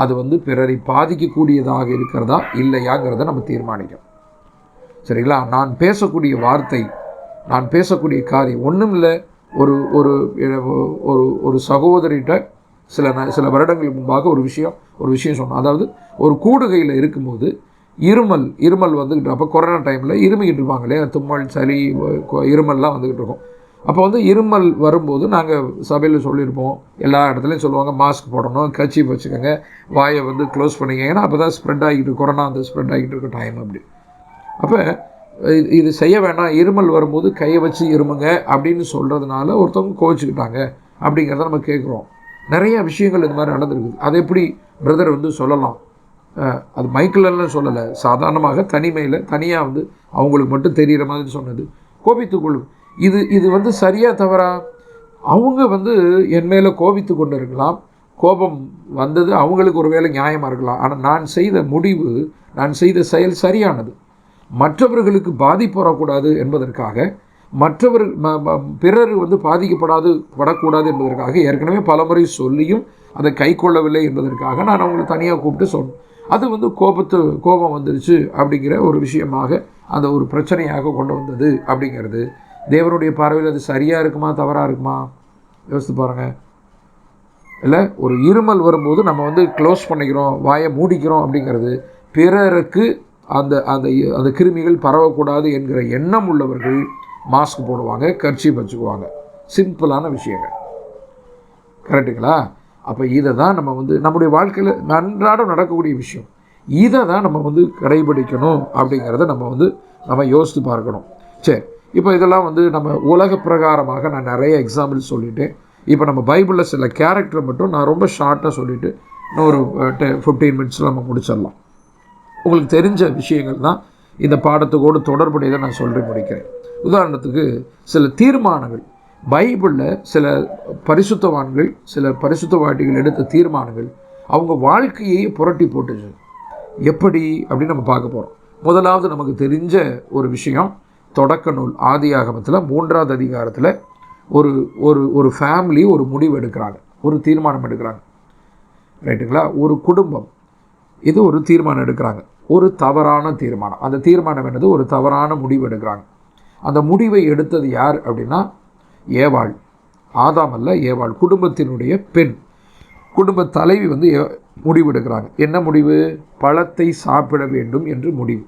S1: அது வந்து பிறரை பாதிக்கக்கூடியதாக இருக்கிறதா இல்லையாங்கிறத நம்ம தீர்மானிக்கணும். சரிங்களா? நான் பேசக்கூடிய வார்த்தை நான் பேசக்கூடிய காரியம் ஒன்றும் இல்லை. ஒரு ஒரு ஒரு ஒரு சகோதரிகிட்ட சில வருடங்களுக்கு முன்பாக ஒரு விஷயம் சொன்னோம். அதாவது ஒரு கூடுகையில் இருக்கும்போது இருமல் வந்துக்கிட்டு, அப்போ கொரோனா டைமில் இருமிக்கிட்டு இருப்பாங்க இல்லையா, தும்மல் சளி இருமல்லாம் வந்துக்கிட்டு இருக்கும். அப்போ இருமல் வரும்போது நாங்கள் சபையில் சொல்லியிருப்போம், எல்லா இடத்துலையும் சொல்லுவாங்க மாஸ்க் போடணும், கர்ச்சீஃப் வச்சுக்கோங்க, வாயை க்ளோஸ் பண்ணிக்கங்க, ஏன்னா அப்போ தான் ஸ்ப்ரெட் ஆகிட்டு கொரோனா ஸ்ப்ரெட் ஆகிட்டு இருக்க டைம் அப்படி. அப்போ இது செய்ய வேண்டாம், இருமல் வரும்போது கையை வச்சு இருமுங்க அப்படின்னு சொல்கிறதுனால ஒருத்தவங்க கோவிச்சுக்கிட்டாங்க அப்படிங்கிறத நம்ம கேட்குறோம். நிறைய விஷயங்கள் இது மாதிரி நடந்துருக்குது. அதை எப்படி பிரதர் சொல்லலாம்? அது மைக்கிலெல்லாம் சொல்லலை, சாதாரணமாக தனியாக அவங்களுக்கு மட்டும் தெரிகிற மாதிரி சொன்னது. கோபித்துக்கொள்ளும், இது சரியாக தவறா? அவங்க என் மேலே கோபித்து கொண்டு இருக்கலாம், கோபம் வந்தது அவங்களுக்கு ஒரு வேளை நியாயமாக இருக்கலாம். ஆனால் நான் செய்த செயல் சரியானது. மற்றவர்களுக்கு பாதிப்பு வரக்கூடாது என்பதற்காக, பிறர் படக்கூடாது என்பதற்காக ஏற்கனவே பலமுறை சொல்லியும் அதை கை கொள்ளவில்லை என்பதற்காக நான் அவங்களை தனியாக கூப்பிட்டு சொன்னேன். அது கோபம் வந்துருச்சு அப்படிங்கிற ஒரு விஷயமாக அந்த ஒரு பிரச்சனையாக கொண்டு வந்தது அப்படிங்கிறது தேவனுடைய பார்வையில் அது சரியாக இருக்குமா தவறாக இருக்குமா யோசித்து பாருங்கள். இல்லை, ஒரு இருமல் வரும்போது நம்ம க்ளோஸ் பண்ணிக்கிறோம், வாயை மூடிக்கிறோம் அப்படிங்கிறது பிறருக்கு அந்த அந்த அந்த கிருமிகள் பரவக்கூடாது என்கிற எண்ணம் உள்ளவர்கள் மாஸ்க் போடுவாங்க, கர்ச்சீஃப் வச்சுக்குவாங்க. சிம்பிளான விஷயங்கள், கரெக்டுங்களா? அப்போ இதை தான் நம்ம நம்முடைய வாழ்க்கையில் அன்றாடம் நடக்கக்கூடிய விஷயம். இதை தான் நம்ம கடைபிடிக்கணும் அப்படிங்கிறத நம்ம யோசித்து பார்க்கணும். சரி, இப்போ இதெல்லாம் நம்ம உலக பிரகாரமாக நான் நிறைய எக்ஸாம்பிள் சொல்லிவிட்டேன். இப்போ நம்ம பைபிளில் சில கேரக்டரை மட்டும் நான் ரொம்ப ஷார்ட்டாக சொல்லிவிட்டு இன்னும் ஒரு 15 மினிட்ஸில் நம்ம முடிச்சிடலாம். உங்களுக்கு தெரிஞ்ச விஷயங்கள் தான் இந்த பாடத்துக்கோடு தொடர்புடையதை நான் சொல்லி முடிக்கிறேன். உதாரணத்துக்கு சில தீர்மானங்கள் பைபிளில் சில பரிசுத்தவாட்டிகள் எடுத்த தீர்மானங்கள் அவங்க வாழ்க்கையை புரட்டி போட்டுச்சு. எப்படி அப்படின்னு நம்ம பார்க்க போகிறோம். முதலாவது நமக்கு தெரிஞ்ச ஒரு விஷயம், தொடக்க நூல் ஆதியாகமத்தில் 3வது அதிகாரத்தில் ஒரு ஒரு ஒரு ஃபேமிலி ஒரு முடிவு எடுக்கிறாங்க, ஒரு தீர்மானம் எடுக்கிறாங்க, ரைட்டுங்களா? ஒரு குடும்பம் இது ஒரு தீர்மானம் எடுக்கிறாங்க, ஒரு தவறான தீர்மானம். அந்த தீர்மானம் என்னது? ஒரு தவறான முடிவு எடுக்கிறாங்க. அந்த முடிவை எடுத்தது யார் அப்படின்னா ஏவாள். ஆதாம் அல்ல, ஏவாள், குடும்பத்தினுடைய பெண், குடும்ப தலைவி முடிவு எடுக்கிறாங்க. என்ன முடிவு? பழத்தை சாப்பிட வேண்டும் என்று முடிவு,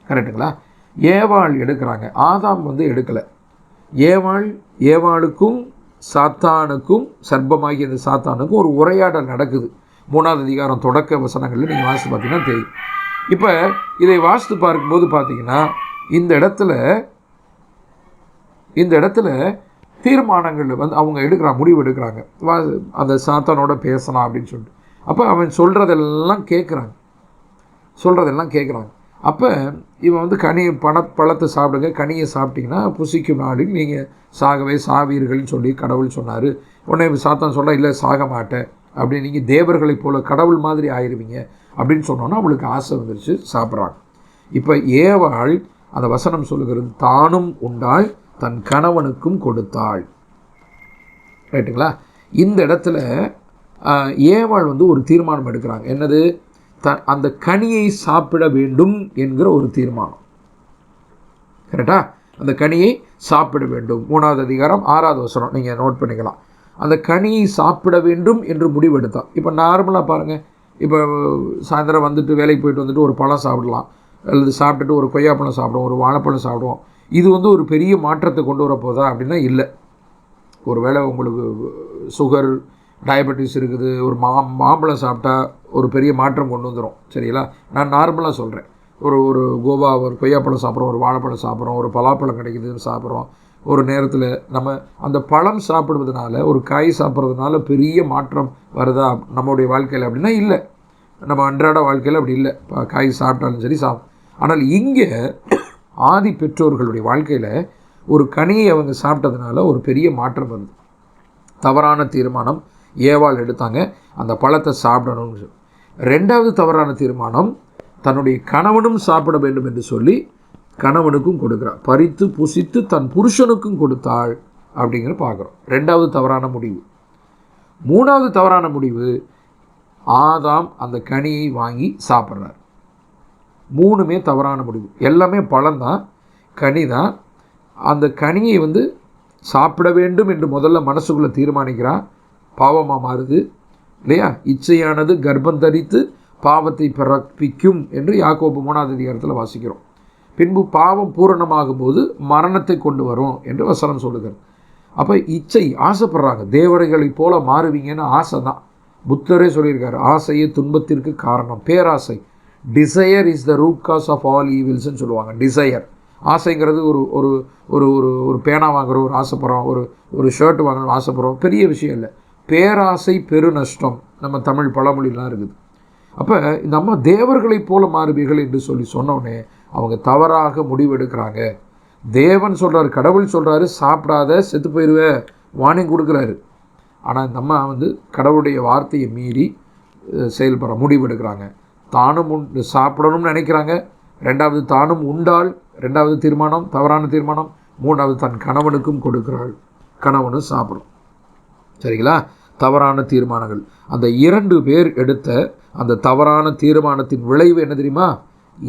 S1: கரெக்டுங்களா? ஏவாள் எடுக்கிறாங்க, ஆதாம் எடுக்கலை. ஏவாளுக்கும் சாத்தானுக்கும், சர்ப்பமாகிய அந்த சாத்தானுக்கும் ஒரு உரையாடல் நடக்குது. 3வது அதிகாரம் தொடக்க வசனங்களில் நீங்கள் வாசித்து பார்த்தீங்கன்னா தெரியும். இப்போ இதை வாசித்து பார்க்கும்போது பார்த்தீங்கன்னா இந்த இடத்துல தீர்மானங்கள் அவங்க எடுக்கிறாங்க, முடிவு எடுக்கிறாங்க. அந்த சாத்தானோட பேசலாம் அப்படின்னு சொல்லிட்டு. அப்போ அவன் சொல்கிறதெல்லாம் கேட்குறாங்க. அப்போ இவன் பழத்தை சாப்பிடுங்க, கனியை சாப்பிட்டீங்கன்னா புசிக்கும் நாளில் நீங்கள் சாவீர்கள்னு சொல்லி கடவுள் சொன்னார். உடனே சாத்தான் சொல்ல, இல்லை சாக மாட்டேன் அப்படின்னு, நீங்கள் தேவர்களை போல கடவுள் மாதிரி ஆயிடுவீங்க அப்படின்னு சொன்னோன்னா அவளுக்கு ஆசை வந்துருச்சு, சாப்பிட்றாங்க. இப்போ ஏவாள் அந்த வசனம் சொல்லுகிறது, தானும் உண்டாள் தன் கணவனுக்கும் கொடுத்தாள், ரைட்டுங்களா? இந்த இடத்துல ஏவாள் ஒரு தீர்மானம் எடுக்கிறாங்க. என்னது? அந்த கனியை சாப்பிட வேண்டும் என்கிற ஒரு தீர்மானம், கரெக்டா? அந்த கனியை சாப்பிட வேண்டும். 3வது அதிகாரம் 6வது வசனம் நீங்கள் நோட் பண்ணிக்கலாம். அந்த கனியை சாப்பிட வேண்டும் என்று முடிவெடுத்தான். இப்போ நார்மலாக பாருங்கள், இப்போ சாயந்தரம் வேலைக்கு போயிட்டு ஒரு பழம் சாப்பிடலாம், அல்லது சாப்பிட்டுட்டு ஒரு கொய்யாப்பழம் சாப்பிடுவோம், ஒரு வாழைப்பழம் சாப்பிடுவோம். இது ஒரு பெரிய மாற்றத்தை கொண்டு வரப்போதா அப்படின்னா இல்லை. ஒரு வேளை உங்களுக்கு சுகர், டயபெட்டிஸ் இருக்குது, ஒரு மாம்பழம் சாப்பிட்டா ஒரு பெரிய மாற்றம் கொண்டு வந்துடும், சரிங்களா? நான் நார்மலாக சொல்கிறேன். ஒரு கோவா, ஒரு கொய்யாப்பழம் சாப்பிட்றோம், ஒரு வாழைப்பழம் சாப்பிட்றோம், ஒரு பலாப்பழம் கிடைக்குதுன்னு சாப்பிட்றோம். ஒரு நேரத்தில் நம்ம அந்த பழம் சாப்பிடுவதனால, ஒரு காய் சாப்பிட்றதுனால பெரிய மாற்றம் வருதா நம்மளுடைய வாழ்க்கையில் அப்படின்னா இல்லை. நம்ம அன்றாட வாழ்க்கையில் அப்படி இல்லை. காய் சாப்பிட்டாலும் சரி ஆனால் இங்கே ஆதி பெற்றோர்களுடைய வாழ்க்கையில் ஒரு கனியை அவங்க சாப்பிட்டதுனால ஒரு பெரிய மாற்றம் வருது. தவறான தீர்மானம் ஏவாள் எடுத்தாங்க, அந்த பழத்தை சாப்பிடணும்னு. 2வது தவறான தீர்மானம், தன்னுடைய கணவனும் சாப்பிட வேண்டும் என்று சொல்லி கணவனுக்கும் கொடுக்குறாள், பறித்து புசித்து தன் புருஷனுக்கும் கொடுத்தாள் அப்படிங்கிற பார்க்குறோம். 2வது தவறான முடிவு. 3வது தவறான முடிவு, ஆதாம் அந்த கனியை வாங்கி சாப்பிட்றார். 3மே தவறான முடிவு. எல்லாமே பழம்தான், கனி தான். அந்த கனியை சாப்பிட வேண்டும் என்று முதல்ல மனசுக்குள்ளே தீர்மானிக்கிறான், பாவமாக மாறுது இல்லையா? இச்சையானது கர்ப்பம் தரித்து பாவத்தை பிறப்பிக்கும் என்று யாக்கோபு 3ஆவது அதிகாரத்தில் வாசிக்கிறோம். பின்பு பாவம் பூரணமாகும் போது மரணத்தை கொண்டு வரும் என்று வசனம் சொல்லுகிறது. அப்போ இச்சை, ஆசைப்படுறாங்க, தேவதைகளைப் போல மாறுவீங்கன்னு ஆசை தான். புத்தரே சொல்லியிருக்காரு, ஆசையே துன்பத்திற்கு காரணம். பேராசை, desire is the root cause of all ஈவில்ஸ்ன்னு சொல்லுவாங்க. டிசையர், ஆசைங்கிறது ஒரு ஒரு ஒரு ஒரு ஒரு பேனா வாங்குகிறோம், ஒரு ஆசைப்படுறோம், ஒரு ஷர்ட் வாங்கணும் ஆசைப்படுறோம், பெரிய விஷயம் இல்லை. பேராசை பெரு நஷ்டம், நம்ம தமிழ் பழமொழிலாம் இருக்குது. அப்போ இந்த அம்மா தேவர்களைப் போல மாறுவீர்கள் என்று சொன்னோடனே அவங்க தவறாக முடிவெடுக்கிறாங்க. தேவன் சொல்கிறாரு, கடவுள் சொல்கிறாரு, சாப்பிடாத செத்து போயிடுவே, வார்னிங் கொடுக்குறாரு. ஆனால் இந்த அம்மா கடவுளுடைய வார்த்தையை மீறி செயல்பட முடிவெடுக்கிறாங்க. தானும் சாப்பிடணும்னு நினைக்கிறாங்க. ரெண்டாவது தானும் உண்டாள், ரெண்டாவது தீர்மானம் தவறான தீர்மானம். மூணாவது தன் கணவனுக்கும் கொடுக்கிறாள், கணவனும் சாப்பிடும். சரிங்களா? தவறான தீர்மானங்கள். அந்த 2 பேர் எடுத்த அந்த தவறான தீர்மானத்தின் விளைவு என்ன தெரியுமா?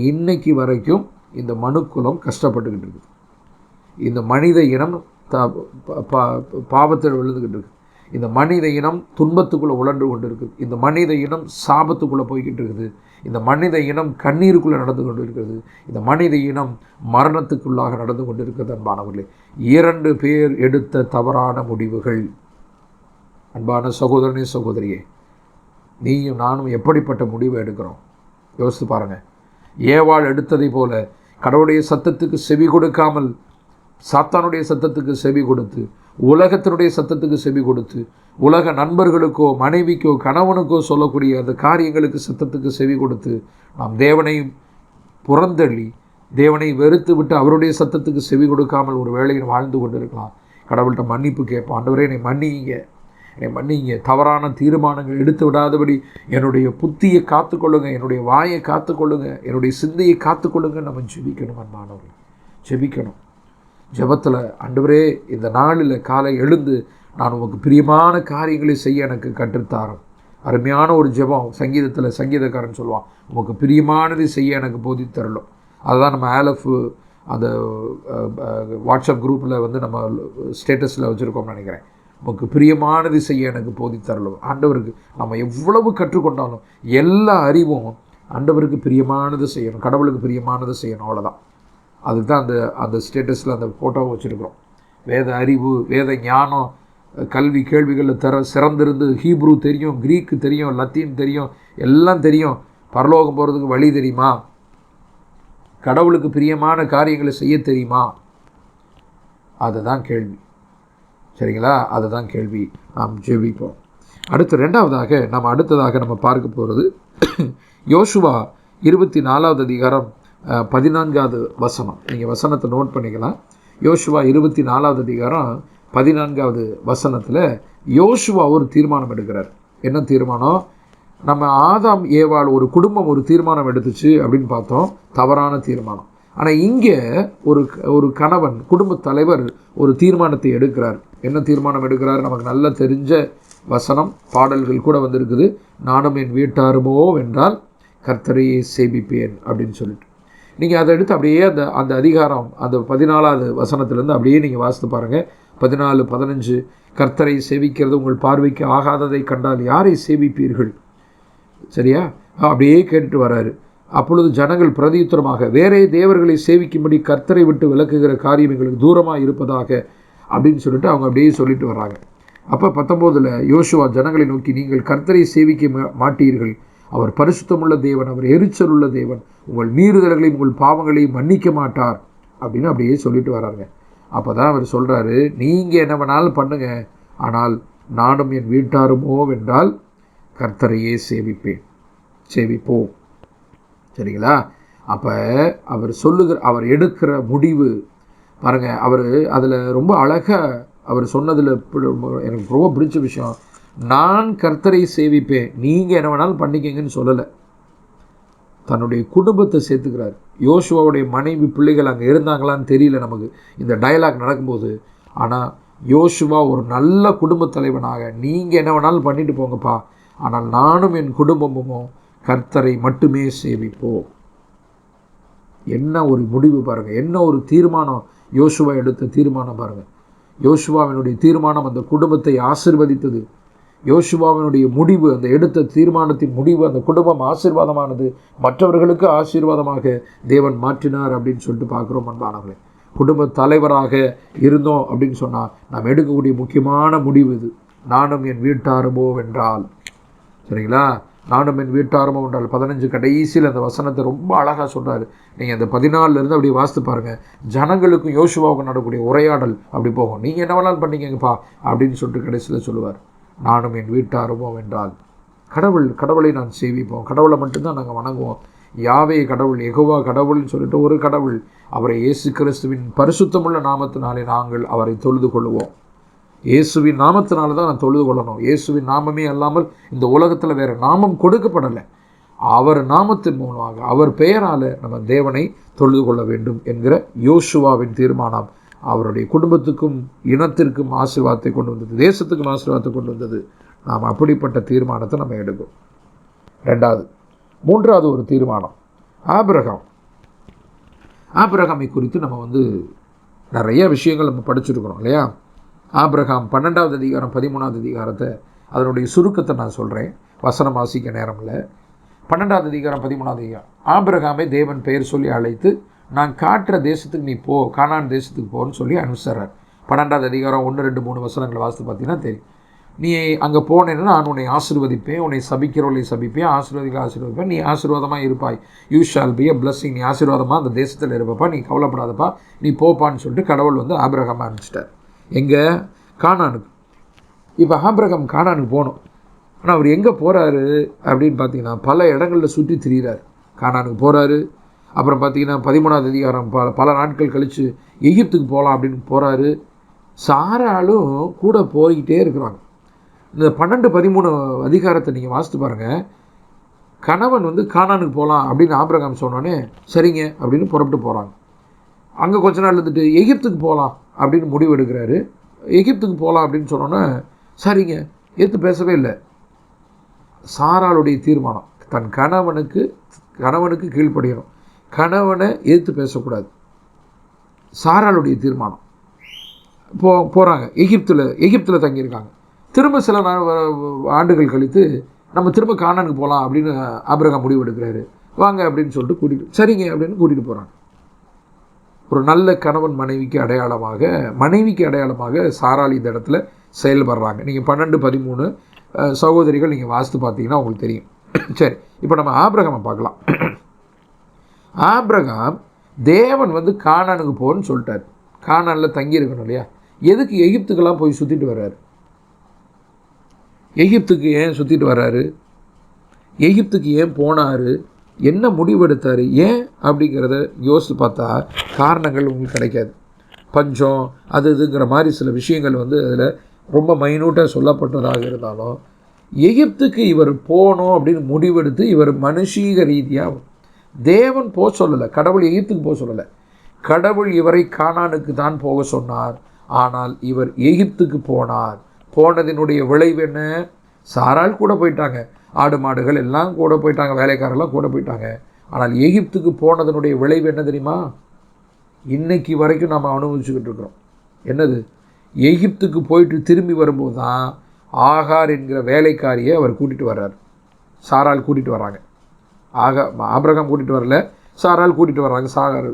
S1: இன்னைக்கு வரைக்கும் இந்த மனுக்குலம் கஷ்டப்பட்டுக்கிட்டு இருக்குது. இந்த மனித இனம் பாவத்தில் விழுந்துக்கிட்டு இருக்குது. இந்த மனித இனம் துன்பத்துக்குள்ளே உழன்று கொண்டு இருக்குது. இந்த மனித இனம் சாபத்துக்குள்ளே போய்கிட்டு இருக்குது. இந்த மனித இனம் கண்ணீருக்குள்ளே நடந்து கொண்டு இருக்கிறது. இந்த மனித இனம் மரணத்துக்குள்ளாக நடந்து கொண்டு இருக்கிறது. அன்பானவர்களே, 2 பேர் எடுத்த தவறான முடிவுகள். அன்பான சகோதரனே, சகோதரியே, நீயும் நானும் எப்படிப்பட்ட முடிவை எடுக்கிறோம் யோசித்து பாருங்கள். ஏவாள் எடுத்ததை போல கடவுளுடைய சத்தத்துக்கு செவி கொடுக்காமல் சாத்தானுடைய சத்தத்துக்கு செவி கொடுத்து, உலகத்தினுடைய சத்தத்துக்கு செவி கொடுத்து, உலக நண்பர்களுக்கோ மனைவிக்கோ கணவனுக்கோ சொல்லக்கூடிய அந்த காரியங்களுக்கு சத்தத்துக்கு செவி கொடுத்து, நாம் தேவனை புறந்தள்ளி தேவனை வெறுத்து விட்டு அவருடைய சத்தத்துக்கு செவி கொடுக்காமல் ஒரு வேளையில் வாழ்ந்து கொண்டு இருக்கலாம். கடவுள்கிட்ட மன்னிப்பு கேட்போம். ஆண்டவரே, என்னை மன்னிங்க, தவறான தீர்மானங்கள் எடுத்து விடாதபடி என்னுடைய புத்தியை காத்துக்கொள்ளுங்க, என்னுடைய வாயை காத்துக்கொள்ளுங்க, என்னுடைய சிந்தையை காத்துக்கொள்ளுங்க. நம்ம ஜெபிக்கணும் அன்பானவர்கள், ஜெபிக்கணும். ஜெபத்தில், ஆண்டவரே, இந்த நாளில் காலை எழுந்து நான் உமக்கு பிரியமான காரியங்களை செய்ய எனக்கு கற்றுத்தாரோம். அருமையான ஒரு ஜெபம். சங்கீதத்தில் சங்கீதக்காரன் சொல்லுவான், உமக்கு பிரியமானதை செய்ய எனக்கு போதித்தரலும். அதுதான் நம்ம ஆலஃப் அந்த வாட்ஸ்அப் குரூப்பில் நம்ம ஸ்டேட்டஸில் வச்சுருக்கோம்னு நினைக்கிறேன். உமக்கு பிரியமானது செய்ய எனக்கு போதித்தரலும். ஆண்டவருக்கு நம்ம எவ்வளவு கற்றுக்கொண்டாலும் எல்லா அறிவும் ஆண்டவருக்கு பிரியமானது செய்யணும், கடவுளுக்கு பிரியமானது செய்யணும், அவ்வளோதான். அதுக்கு தான் அந்த ஸ்டேட்டஸில் அந்த ஃபோட்டோவை வச்சுருக்கிறோம். வேத அறிவு, வேத ஞானம், கல்வி கேள்விகளில் சிறந்திருந்து ஹீப்ரு தெரியும், கிரீக்கு தெரியும், லத்தீன் தெரியும், எல்லாம் தெரியும். பரலோகம் போகிறதுக்கு வழி தெரியுமா? கடவுளுக்கு பிரியமான காரியங்களை செய்ய தெரியுமா? அதுதான் கேள்வி. சரிங்களா? அதுதான் கேள்வி. நாம் ஜெபிப்போம். அடுத்ததாக நம்ம பார்க்க போகிறது யோசுவா 24வது அதிகாரம் 14வது வசனம். நீங்கள் வசனத்தை நோட் பண்ணிக்கலாம். யோசுவா 24வது அதிகாரம் 14வது வசனத்தில் யோசுவா ஒரு தீர்மானம் எடுக்கிறார். என்ன தீர்மானம்? நம்ம ஆதாம் ஏவாள் ஒரு குடும்பம் ஒரு தீர்மானம் எடுத்துச்சு அப்படின்னு பார்த்தோம், தவறான தீர்மானம். ஆனால் இங்கே ஒரு கணவன், குடும்ப தலைவர் ஒரு தீர்மானத்தை எடுக்கிறார். என்ன தீர்மானம் எடுக்கிறார்? நமக்கு நல்லா தெரிஞ்ச வசனம், பாடல்கள் கூட வந்திருக்குது. நானும் என் வீட்டாருமோ வென்றால் கர்த்தரையே சேவிப்பேன் அப்படின்னு சொல்லிட்டு. நீங்கள் அதை எடுத்து அப்படியே அந்த அதிகாரம் அந்த 14வது வசனத்திலேருந்து அப்படியே நீங்கள் வாசித்து பாருங்கள். 14, 15 கர்த்தரை சேவிக்கிறது உங்கள் பார்வைக்கு ஆகாததை கண்டால் யாரை சேவிப்பீர்கள்? சரியா? அப்படியே கேட்டுட்டு வர்றாரு. அப்பொழுது ஜனங்கள் பிரதியுத்தரமாக, வேறே தேவர்களை சேவிக்கும்படி கர்த்தரை விட்டு விலக்குகிற காரியம் எங்களுக்கு தூரமாக இருப்பதாக அப்படின்னு சொல்லிட்டு அவங்க அப்படியே சொல்லிட்டு வர்றாங்க. அப்போ 19 யோசுவா ஜனங்களை நோக்கி, நீங்கள் கர்த்தரை சேவிக்க மாட்டீர்கள், அவர் பரிசுத்தமுள்ள தேவன், அவர் எரிச்சல் உள்ள தேவன், உங்கள் மீறுதல்களையும் உங்கள் பாவங்களையும் மன்னிக்க மாட்டார் அப்படின்னு அப்படியே சொல்லிட்டு வர்றாங்க. அப்போ தான் அவர் சொல்கிறாரு, நீங்கள் என்ன வேணாலும் பண்ணுங்க, ஆனால் நானும் என் வீட்டாருமோ வென்றால் கர்த்தரையே சேவிப்போம். சரிங்களா? அப்போ அவர் எடுக்கிற முடிவு பாருங்கள். அவர் அதில் ரொம்ப அழகாக அவர் சொன்னதில் எனக்கு ரொம்ப பிடிச்ச விஷயம், நான் கர்த்தரை சேவிப்பேன், நீங்கள் என்ன வேணாலும் பண்ணிக்கங்கன்னு சொல்லலை. தன்னுடைய குடும்பத்தை சேர்த்துக்கிறார். யோசுவாவுடைய மனைவி பிள்ளைகள் அங்கே இருந்தாங்களான்னு தெரியல நமக்கு இந்த டயலாக் நடக்கும்போது. ஆனால் யோசுவா ஒரு நல்ல குடும்ப தலைவனாக, நீங்கள் என்ன வேணாலும் பண்ணிட்டு போங்கப்பா, ஆனால் நானும் என் குடும்பமும் கர்த்தரை மட்டுமே சேவிப்போம். என்ன ஒரு முடிவு பாருங்கள், என்ன ஒரு தீர்மானம் யோசுவா எடுத்த தீர்மானம் பாருங்கள். யோசுவாவினுடைய தீர்மானம் அந்த குடும்பத்தை ஆசீர்வதித்தது. யோசுவாவினுடைய முடிவு, அந்த எடுத்த தீர்மானத்தின் முடிவு, அந்த குடும்பம் ஆசீர்வாதமானது, மற்றவர்களுக்கு ஆசீர்வாதமாக தேவன் மாற்றினார் அப்படின்னு சொல்லிட்டு பார்க்குறோம். அன்பானவர்களே, குடும்ப தலைவராக இருந்தோம் அப்படின்னு சொன்னால் நாம் எடுக்கக்கூடிய முக்கியமான முடிவு இது. நானும் என் வீட்டாருமோ வென்றால், சரிங்களா, நானும் என் வீட்டாருமோ வென்றால் 15 கடைசியில் அந்த வசனத்தை ரொம்ப அழகாக சொல்கிறாரு. நீங்கள் அந்த 14 அப்படியே வாசித்து பாருங்கள். ஜனங்களுக்கும் யோசுவாவுக்கும் நடக்கக்கூடிய உரையாடல் அப்படி போகும். நீங்கள் என்ன வேணாலும் பண்ணிக்கங்கப்பா அப்படின்னு சொல்லிட்டு கடைசியில் சொல்லுவார், நானும் என் வீட்டாருமோ வென்றால். கடவுளை நான் சேவிப்போம், கடவுளை மட்டும்தான் நாங்கள் வணங்குவோம். யாவே கடவுள், யெகோவா கடவுள்னு சொல்லிட்டு ஒரு கடவுள், அவரை இயேசு கிறிஸ்துவின் பரிசுத்தமுள்ள நாமத்தினாலே நாங்கள் அவரை தொழுது கொள்வோம். இயேசுவின் நாமத்தினால தான் நான் தொழுது கொள்ளணும். இயேசுவின் நாமமே அல்லாமல் இந்த உலகத்தில் வேறு நாமம் கொடுக்கப்படலை. அவர் நாமத்தின் மூலமாக, அவர் பெயரால் நம்ம தேவனை தொழுது கொள்ள வேண்டும் என்கிற யோசுவாவின் தீர்மானம் அவருடைய குடும்பத்துக்கும் இனத்திற்கும் ஆசீர்வாதத்தை கொண்டு வந்தது, தேசத்துக்கும் ஆசீர்வாதத்தை கொண்டு வந்தது. நாம் அப்படிப்பட்ட தீர்மானத்தை நம்ம எடுக்கும். மூன்றாவது ஒரு தீர்மானம் ஆபிரகாமை குறித்து நம்ம நிறைய விஷயங்கள் நம்ம படிச்சிருக்கிறோம் இல்லையா. ஆபிரகாம் 12வது அதிகாரம் 13வது அதிகாரத்தை அதனுடைய சுருக்கத்தை நான் சொல்கிறேன், வசனம் வாசிக்க நேரம் இல்லை. 12வது அதிகாரம் 13வது அதிகாரம், ஆபிரகாமை தேவன் பெயர் சொல்லி அழைத்து, நான் காட்டுற தேசத்துக்கு நீ போ, கானான் தேசத்துக்கு போன்னு சொல்லி அனுப்பிச்சார். 12வது அதிகாரம் 1, 2, 3 வசனங்களை வாசித்து பார்த்தீங்கன்னா தெரியும். நீ அங்கே போனேன்னா நான் உன்னை ஆசீர்வதிப்பேன், உன்னை சபிக்கிறவர்களை சபிப்பேன், ஆசீர்வதிப்பேன், நீ ஆசீர்வாதமாக இருப்பாய். You shall be a blessing, நீ ஆசீர்வாதமாக அந்த தேசத்தில் இருப்பப்பா, நீ கவலைப்படாதப்பா, நீ போப்பான்னு சொல்லிட்டு கடவுள் ஆபிரகாமை அனுப்பிச்சிட்டார். எங்கே? கானானுக்கு. இப்போ ஆபிரகாம் கானானுக்கு போகணும். ஆனால் அவர் எங்கே போகிறாரு அப்படின்னு பார்த்தீங்கன்னா பல இடங்களில் சுற்றி திரிகிறார். கானானுக்கு போகிறாரு. அப்புறம் பார்த்தீங்கன்னா 13வது அதிகாரம் பல நாட்கள் கழித்து எகிப்துக்கு போகலாம் அப்படின்னு போகிறாரு. சாராலும் கூட போய்கிட்டே இருக்கிறாங்க. இந்த 12, 13 அதிகாரத்தை நீங்கள் வாசித்து பாருங்கள். கணவன் கானானுக்கு போகலாம் அப்படின்னு ஆபிரகாம் சொன்னோன்னே சரிங்க அப்படின்னு புறப்பட்டு போகிறாங்க. அங்கே கொஞ்ச நாள் இருந்துட்டு எகிப்துக்கு போகலாம் அப்படின்னு முடிவு எடுக்கிறாரு. எகிப்துக்கு போகலாம் அப்படின்னு சொன்னோன்னே சரிங்க, ஏற்று பேசவே இல்லை. சாராளுடைய தீர்மானம், தன் கணவனுக்கு கீழ்ப்படியணும், கணவனை எதிர்த்து பேசக்கூடாது. சாராளுடைய தீர்மானம். போகிறாங்க, எகிப்தில் தங்கியிருக்காங்க. திரும்ப சில ஆண்டுகள் கழித்து நம்ம திரும்ப கானானுக்கு போகலாம் அப்படின்னு ஆபிரகாம் முடிவு எடுக்கிறாரு. வாங்க அப்படின்னு சொல்லிட்டு சரிங்க அப்படின்னு கூட்டிகிட்டு போகிறாங்க. ஒரு நல்ல கணவன் மனைவிக்கு அடையாளமாக சாராள் இந்த இடத்துல செயல்படுறாங்க. நீங்கள் 12, 13 சகோதரிகள் நீங்கள் வாசித்து பார்த்தீங்கன்னா உங்களுக்கு தெரியும். சரி, இப்போ நம்ம ஆபிரகாமை பார்க்கலாம். ஆபிரகாம் தேவன் கானானுக்கு போன்னு சொல்லிட்டார். கானானில் தங்கியிருக்கணும் இல்லையா. எதுக்கு எகிப்துக்கெல்லாம் போய் சுற்றிட்டு வர்றாரு? எகிப்துக்கு ஏன் சுற்றிட்டு வர்றாரு? எகிப்துக்கு ஏன் போனார்? என்ன முடிவெடுத்தார்? ஏன் அப்படிங்கிறத யோசித்து பார்த்தா காரணங்கள் உங்களுக்கு கிடைக்காது. பஞ்சம் இதுங்கிற மாதிரி சில விஷயங்கள் அதில் ரொம்ப மைனூட்டாக சொல்லப்பட்டதாக இருந்தாலும், எகிப்துக்கு இவர் போகணும் அப்படின்னு முடிவெடுத்து இவர் மனுஷீக ரீதியாக தேவன் போக சொல்லலை, கடவுள் எகிப்துக்கு போக சொல்லலை. கடவுள் இவரை கானானுக்கு தான் போக சொன்னார். ஆனால் இவர் எகிப்துக்கு போனார். போனதினுடைய விளைவு என்ன? சாராள் கூட போயிட்டாங்க, ஆடு மாடுகள் எல்லாம் கூட போயிட்டாங்க, வேலைக்காரெல்லாம் கூட போயிட்டாங்க. ஆனால் எகிப்துக்கு போனதனுடைய விளைவு என்ன தெரியுமா? இன்னைக்கு வரைக்கும் நம்ம அனுபவிச்சுக்கிட்டு இருக்கிறோம். என்னது? எகிப்துக்கு போயிட்டு திரும்பி வரும்போது தான் ஆகார் என்கிற வேலைக்காரியை அவர் கூட்டிகிட்டு வர்றார். சாராள் கூட்டிகிட்டு வர்றாங்க. ஆபிரகாம் கூட்டிகிட்டு வரல, சாராள் கூட்டிகிட்டு வர்றாங்க. சாகார்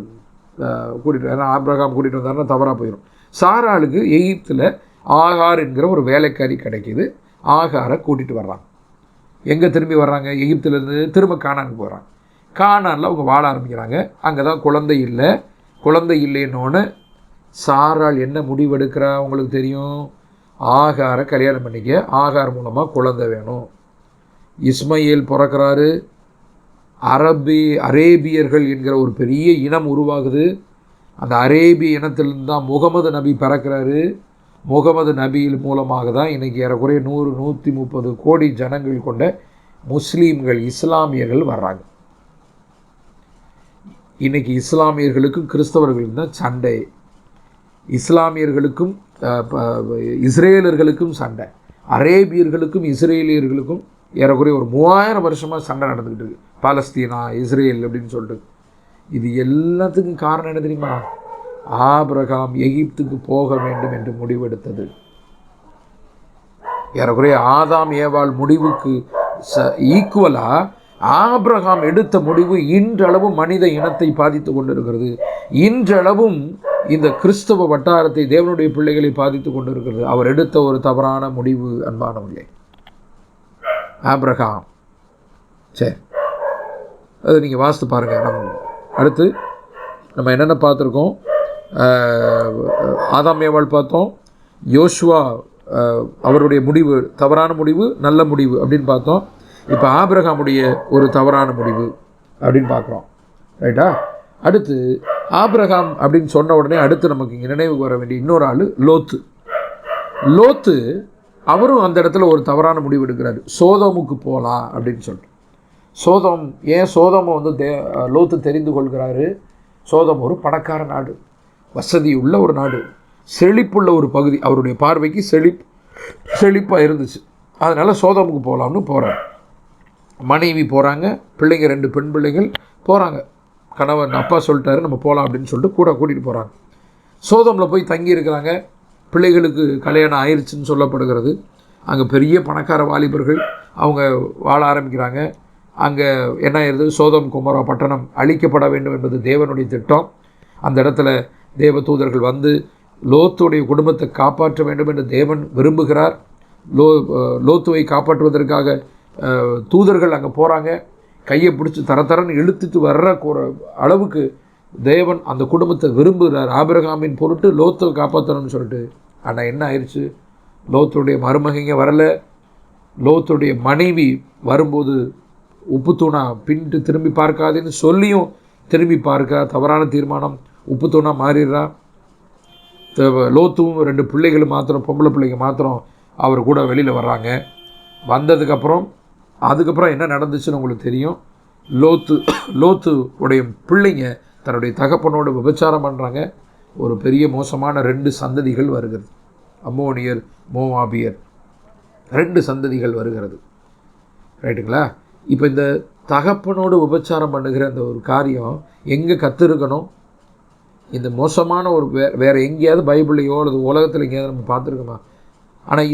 S1: கூட்டிகிட்டு வர, ஆபிரகாம் கூட்டிகிட்டு வந்தாருன்னா தவறாக போயிடும். சாராளுக்கு எகிப்தில் ஆகார் என்கிற ஒரு வேலைக்காரி கிடைக்கிது. ஆகாரை கூட்டிகிட்டு வர்றாங்க. எங்கே திரும்பி வர்றாங்க? எகிப்திலேருந்து திரும்ப கானானுக்கு போகிறாங்க. கானானில் அவங்க வாழ ஆரம்பிக்கிறாங்க. அங்கே தான் குழந்தை இல்லைன்னொன்று சாராள் என்ன முடிவெடுக்கிறா உங்களுக்கு தெரியும்? ஆகாரை கல்யாணம் பண்ணிக்க, ஆகார் மூலமாக குழந்தை வேணும். இஸ்மையேல் பிறக்கிறாரு. அரேபியர்கள் என்கிற ஒரு பெரிய இனம் உருவாகுது. அந்த அரேபிய இனத்திலிருந்து தான் முகமது நபி பிறக்கிறாரு. முகமது நபியில் மூலமாக தான் இன்றைக்கி ஏறக்குறைய 100-130 கோடி ஜனங்கள் கொண்ட முஸ்லீம்கள், இஸ்லாமியர்கள் வர்றாங்க. இன்றைக்கி இஸ்லாமியர்களுக்கும் கிறிஸ்தவர்களுக்கும் தான் சண்டை. இஸ்லாமியர்களுக்கும் இஸ்ரேலர்களுக்கும் சண்டை. அரேபியர்களுக்கும் இஸ்ரேலியர்களுக்கும் ஏறக்குறைய ஒரு 3000 வருஷமாக சண்டை நடந்துக்கிட்டு இருக்குது. பாலஸ்தீனா, இஸ்ரேல் அப்படின்னு சொல்லிட்டு. இது எல்லாத்துக்கும் காரணம் என்ன தெரியுமா? ஆபிரகாம் எகிப்துக்கு போக வேண்டும் என்று முடிவெடுத்தது. ஏறக்குறைய ஆதாம் ஏவாள் முடிவுக்கு ஈக்குவலாக ஆபிரகாம் எடுத்த முடிவு இன்றளவும் மனித இனத்தை பாதித்து கொண்டிருக்கிறது. இன்றளவும் இந்த கிறிஸ்தவ வட்டாரத்தை, தேவனுடைய பிள்ளைகளை பாதித்து கொண்டிருக்கிறது. அவர் எடுத்த ஒரு தவறான முடிவு அன்பானவர்களே, ஆபிரகாம். சரி, அது நீங்கள் வாசித்து பாருங்கள். அடுத்து நம்ம என்னென்ன பார்த்துருக்கோம்? ஆதாம் ஏவாள் பார்த்தோம். யோசுவா அவருடைய முடிவு தவறான முடிவு, நல்ல முடிவு அப்படின்னு பார்த்தோம். இப்போ ஆபிரகாமுடைய ஒரு தவறான முடிவு அப்படின்னு பார்க்குறோம். ரைட்டா? அடுத்து ஆபிரகாம் அப்படின்னு சொன்ன உடனே அடுத்து நமக்கு இங்கே நினைவுக்கு வர வேண்டிய இன்னொரு ஆள் லோத்து. அவரும் அந்த இடத்துல ஒரு தவறான முடிவு எடுக்கிறாரு. சோதோமுக்கு போகலாம் அப்படின்னு சொல்லிட்டு. சோதோமை லோத்து தெரிந்து கொள்கிறாரு. சோதோம் ஒரு பணக்கார நாடு, வசதி உள்ள ஒரு நாடு, செழிப்புள்ள ஒரு பகுதி. அவருடைய பார்வைக்கு செழிப்பாக இருந்துச்சு. அதனால் சோதோமுக்கு போகலாம்னு போகிறார். மனைவி போகிறாங்க, பிள்ளைங்க 2 பெண் பிள்ளைகள் போகிறாங்க. கணவன் அப்பா சொல்லிட்டாரு நம்ம போகலாம் அப்படின்னு சொல்லிட்டு கூட்டிகிட்டு போகிறாங்க. சோதோமில் போய் தங்கி இருக்கிறாங்க. பிள்ளைகளுக்கு கல்யாணம் ஆயிடுச்சுன்னு சொல்லப்படுகிறது. அங்கே பெரிய பணக்கார வாலிபர்கள் அவங்க வாழ ஆரம்பிக்கிறாங்க. அங்கே என்ன ஆயிடுது? சோதோம் கொமோரா பட்டணம் அழிக்கப்பட வேண்டும் என்பது தேவனுடைய திட்டம். அந்த இடத்துல தேவ தூதர்கள் வந்து லோத்துடைய குடும்பத்தை காப்பாற்ற வேண்டும் என்று தேவன் விரும்புகிறார். லோத்துவை காப்பாற்றுவதற்காக தூதர்கள் அங்கே போகிறாங்க. கையை பிடிச்சி தரன்னு இழுத்துட்டு வர்ற அளவுக்கு தேவன் அந்த குடும்பத்தை விரும்புகிறார். ஆபிரகாமின் பொருட்டு லோத்துவை காப்பாற்றணும்னு சொல்லிட்டு. ஆனால் என்ன ஆயிடுச்சு? லோத்துடைய மருமகங்க வரலை. லோத்துடைய மனைவி வரும்போது உப்பு தூணா பின்ட்டு திரும்பி பார்க்காதுன்னு சொல்லியும் திரும்பி பார்க்க தவறான தீர்மானம். உப்பு தூணா மாறிடுறா. லோத்துவும் 2 பிள்ளைகள் மாத்திரம், பொம்பளை பிள்ளைங்க மாத்திரம் அவர் கூட வெளியில் வர்றாங்க. அதுக்கப்புறம் என்ன நடந்துச்சுன்னு உங்களுக்கு தெரியும். லோத்து உடைய பிள்ளைங்க தன்னுடைய தகப்பனோட விபச்சாரம் பண்ணுறாங்க. ஒரு பெரிய மோசமான 2 சந்ததிகள் வருகிறது. அம்மோனியர், மோவாபியர் 2 சந்ததிகள் வருகிறது. ரைட்டுங்களா? இப்போ இந்த தகப்பனோடு விபச்சாரம் பண்ணுகிற அந்த ஒரு காரியம் எங்கே கற்றுருக்கணும்? இந்த மோசமான ஒரு வேறு எங்கேயாவது பைபிளையோ அல்லது உலகத்தில் எங்கேயாவது நம்ம பார்த்துருக்கோமா? ஆனால்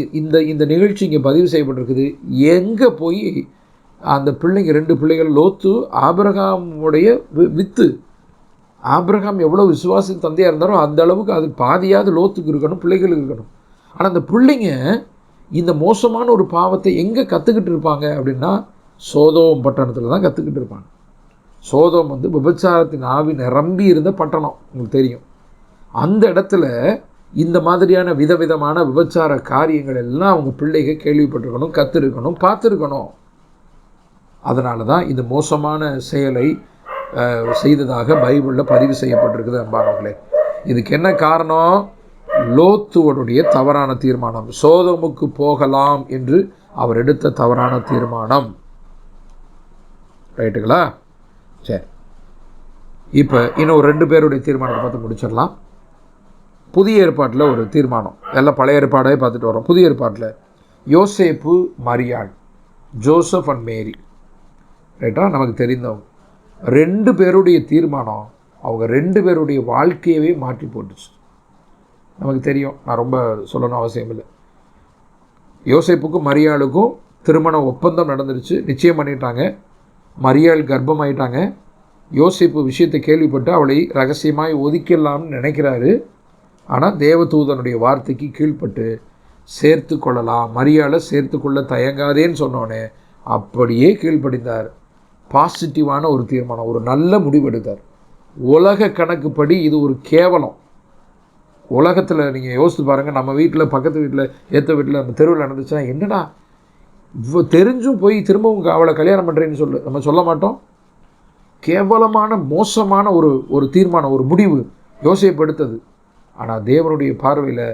S1: இந்த நிகழ்ச்சி இங்கே பதிவு செய்யப்பட்டிருக்குது. எங்கே போய் அந்த பிள்ளைங்க 2 பிள்ளைகள் லோத்து ஆபிரகாமுடைய வித்து. ஆபிரகாம் எவ்வளோ விசுவாசி தந்தையாக இருந்தாரோ அந்த அளவுக்கு அது பாதியாவது லோத்துக்கு இருக்கணும், பிள்ளைகளுக்கு இருக்கணும். ஆனால் அந்த பிள்ளைங்க இந்த மோசமான ஒரு பாவத்தை எங்கே கற்றுக்கிட்டு இருப்பாங்க அப்படின்னா சோதோம் பட்டணத்தில் தான் கற்றுக்கிட்டு இருப்பாங்க. சோதோம் விபச்சாரத்தின் ஆவி நிரம்பி இருந்த பட்டணம், உங்களுக்கு தெரியும். அந்த இடத்துல இந்த மாதிரியான விதவிதமான விபச்சார காரியங்கள் எல்லாம் அவங்க பிள்ளைகள் கேள்விப்பட்டிருக்கணும், கற்றுருக்கணும், பார்த்துருக்கணும். அதனால தான் இந்த மோசமான செயலை செய்ததாக பைபிளில் பதிவு செய்யப்பட்டிருக்குது அன்பானவர்களே. இதுக்கு என்ன காரணம்? லோத்துவனுடைய தவறான தீர்மானம். சோதோமுக்கு போகலாம் என்று அவர் எடுத்த தவறான தீர்மானம். ரைட்டுங்களா? சரி, இப்போ இன்னும் 2 பேருடைய தீர்மானத்தை பார்த்து முடிச்சிடலாம். புதிய ஏற்பாட்டில் ஒரு தீர்மானம், எல்லாம் பழைய ஏற்பாடே பார்த்துட்டு வரோம். புதிய ஏற்பாட்டில் யோசேப்பு, மரியாள், ஜோசப் அண்ட் மேரி, ரைட்டா, நமக்கு தெரிந்தவங்க 2 பேருடைய தீர்மானம் அவங்க 2 பேருடைய வாழ்க்கையவே மாற்றி போட்டுச்சு. நமக்கு தெரியும், நான் ரொம்ப சொல்லணும் அவசியம் இல்லை. யோசேப்புக்கும் மரியாளுக்கும் திருமண ஒப்பந்தம் நடந்துருச்சு, நிச்சயம் பண்ணிட்டாங்க. மரியாள் கர்ப்பமாயிட்டாங்க. யோசேப்பு விஷயத்தை கேள்விப்பட்டு அவளை ரகசியமாய் ஒதுக்கிடலாம்னு நினைக்கிறாரு. ஆனால் தேவதூதனுடைய வார்த்தைக்கு கீழ்ப்பட்டு சேர்த்து கொள்ளலாம், மரியாளை சேர்த்து கொள்ள தயங்காதேன்னு சொன்னோன்னே அப்படியே கீழ்ப்படிந்தார். பாசிட்டிவான ஒரு தீர்மானம், ஒரு நல்ல முடிவெடுத்தார். உலக கணக்குப்படி இது ஒரு கேவலம். உலகத்தில் நீங்கள் யோசித்து பாருங்கள், நம்ம வீட்டில், பக்கத்து வீட்டில், ஏற்ற வீட்டில், நம்ம தெருவில் நடந்துச்சுன்னா என்னடா இவ்வளோ தெரிஞ்சும் போய் திரும்பவும் அவளை கல்யாணம் பண்ணுறேன்னு நம்ம சொல்ல மாட்டோம். கேவலமான மோசமான ஒரு தீர்மானம், ஒரு முடிவு யோசேப்பு எடுத்தது. ஆனால் தேவனுடைய பார்வையில்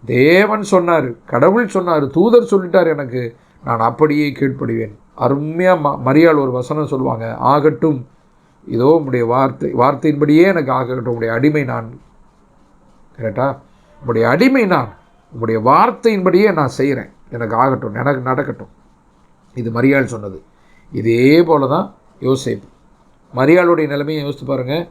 S1: தேவன் சொன்னார், கடவுள் சொன்னார், தூதர் சொல்லிட்டார் எனக்கு, நான் அப்படியே கீழ்ப்படிவேன். அருமையாக மரியாள் ஒரு வசனம் சொல்லுவாங்க, ஆகட்டும், இதோ உங்களுடைய வார்த்தையின்படியே எனக்கு ஆகட்டும், உங்களுடைய அடிமை நான். கரெக்டா? உங்களுடைய அடிமை நான், உங்களுடைய வார்த்தையின்படியே நான் செய்கிறேன், எனக்கு ஆகட்டும், எனக்கு நடக்கட்டும். இது மரியாள் சொன்னது. இதே போல தான் யோசேப்பு. மரியாளுடைய நிலைமையை யோசித்து பாருங்கள்.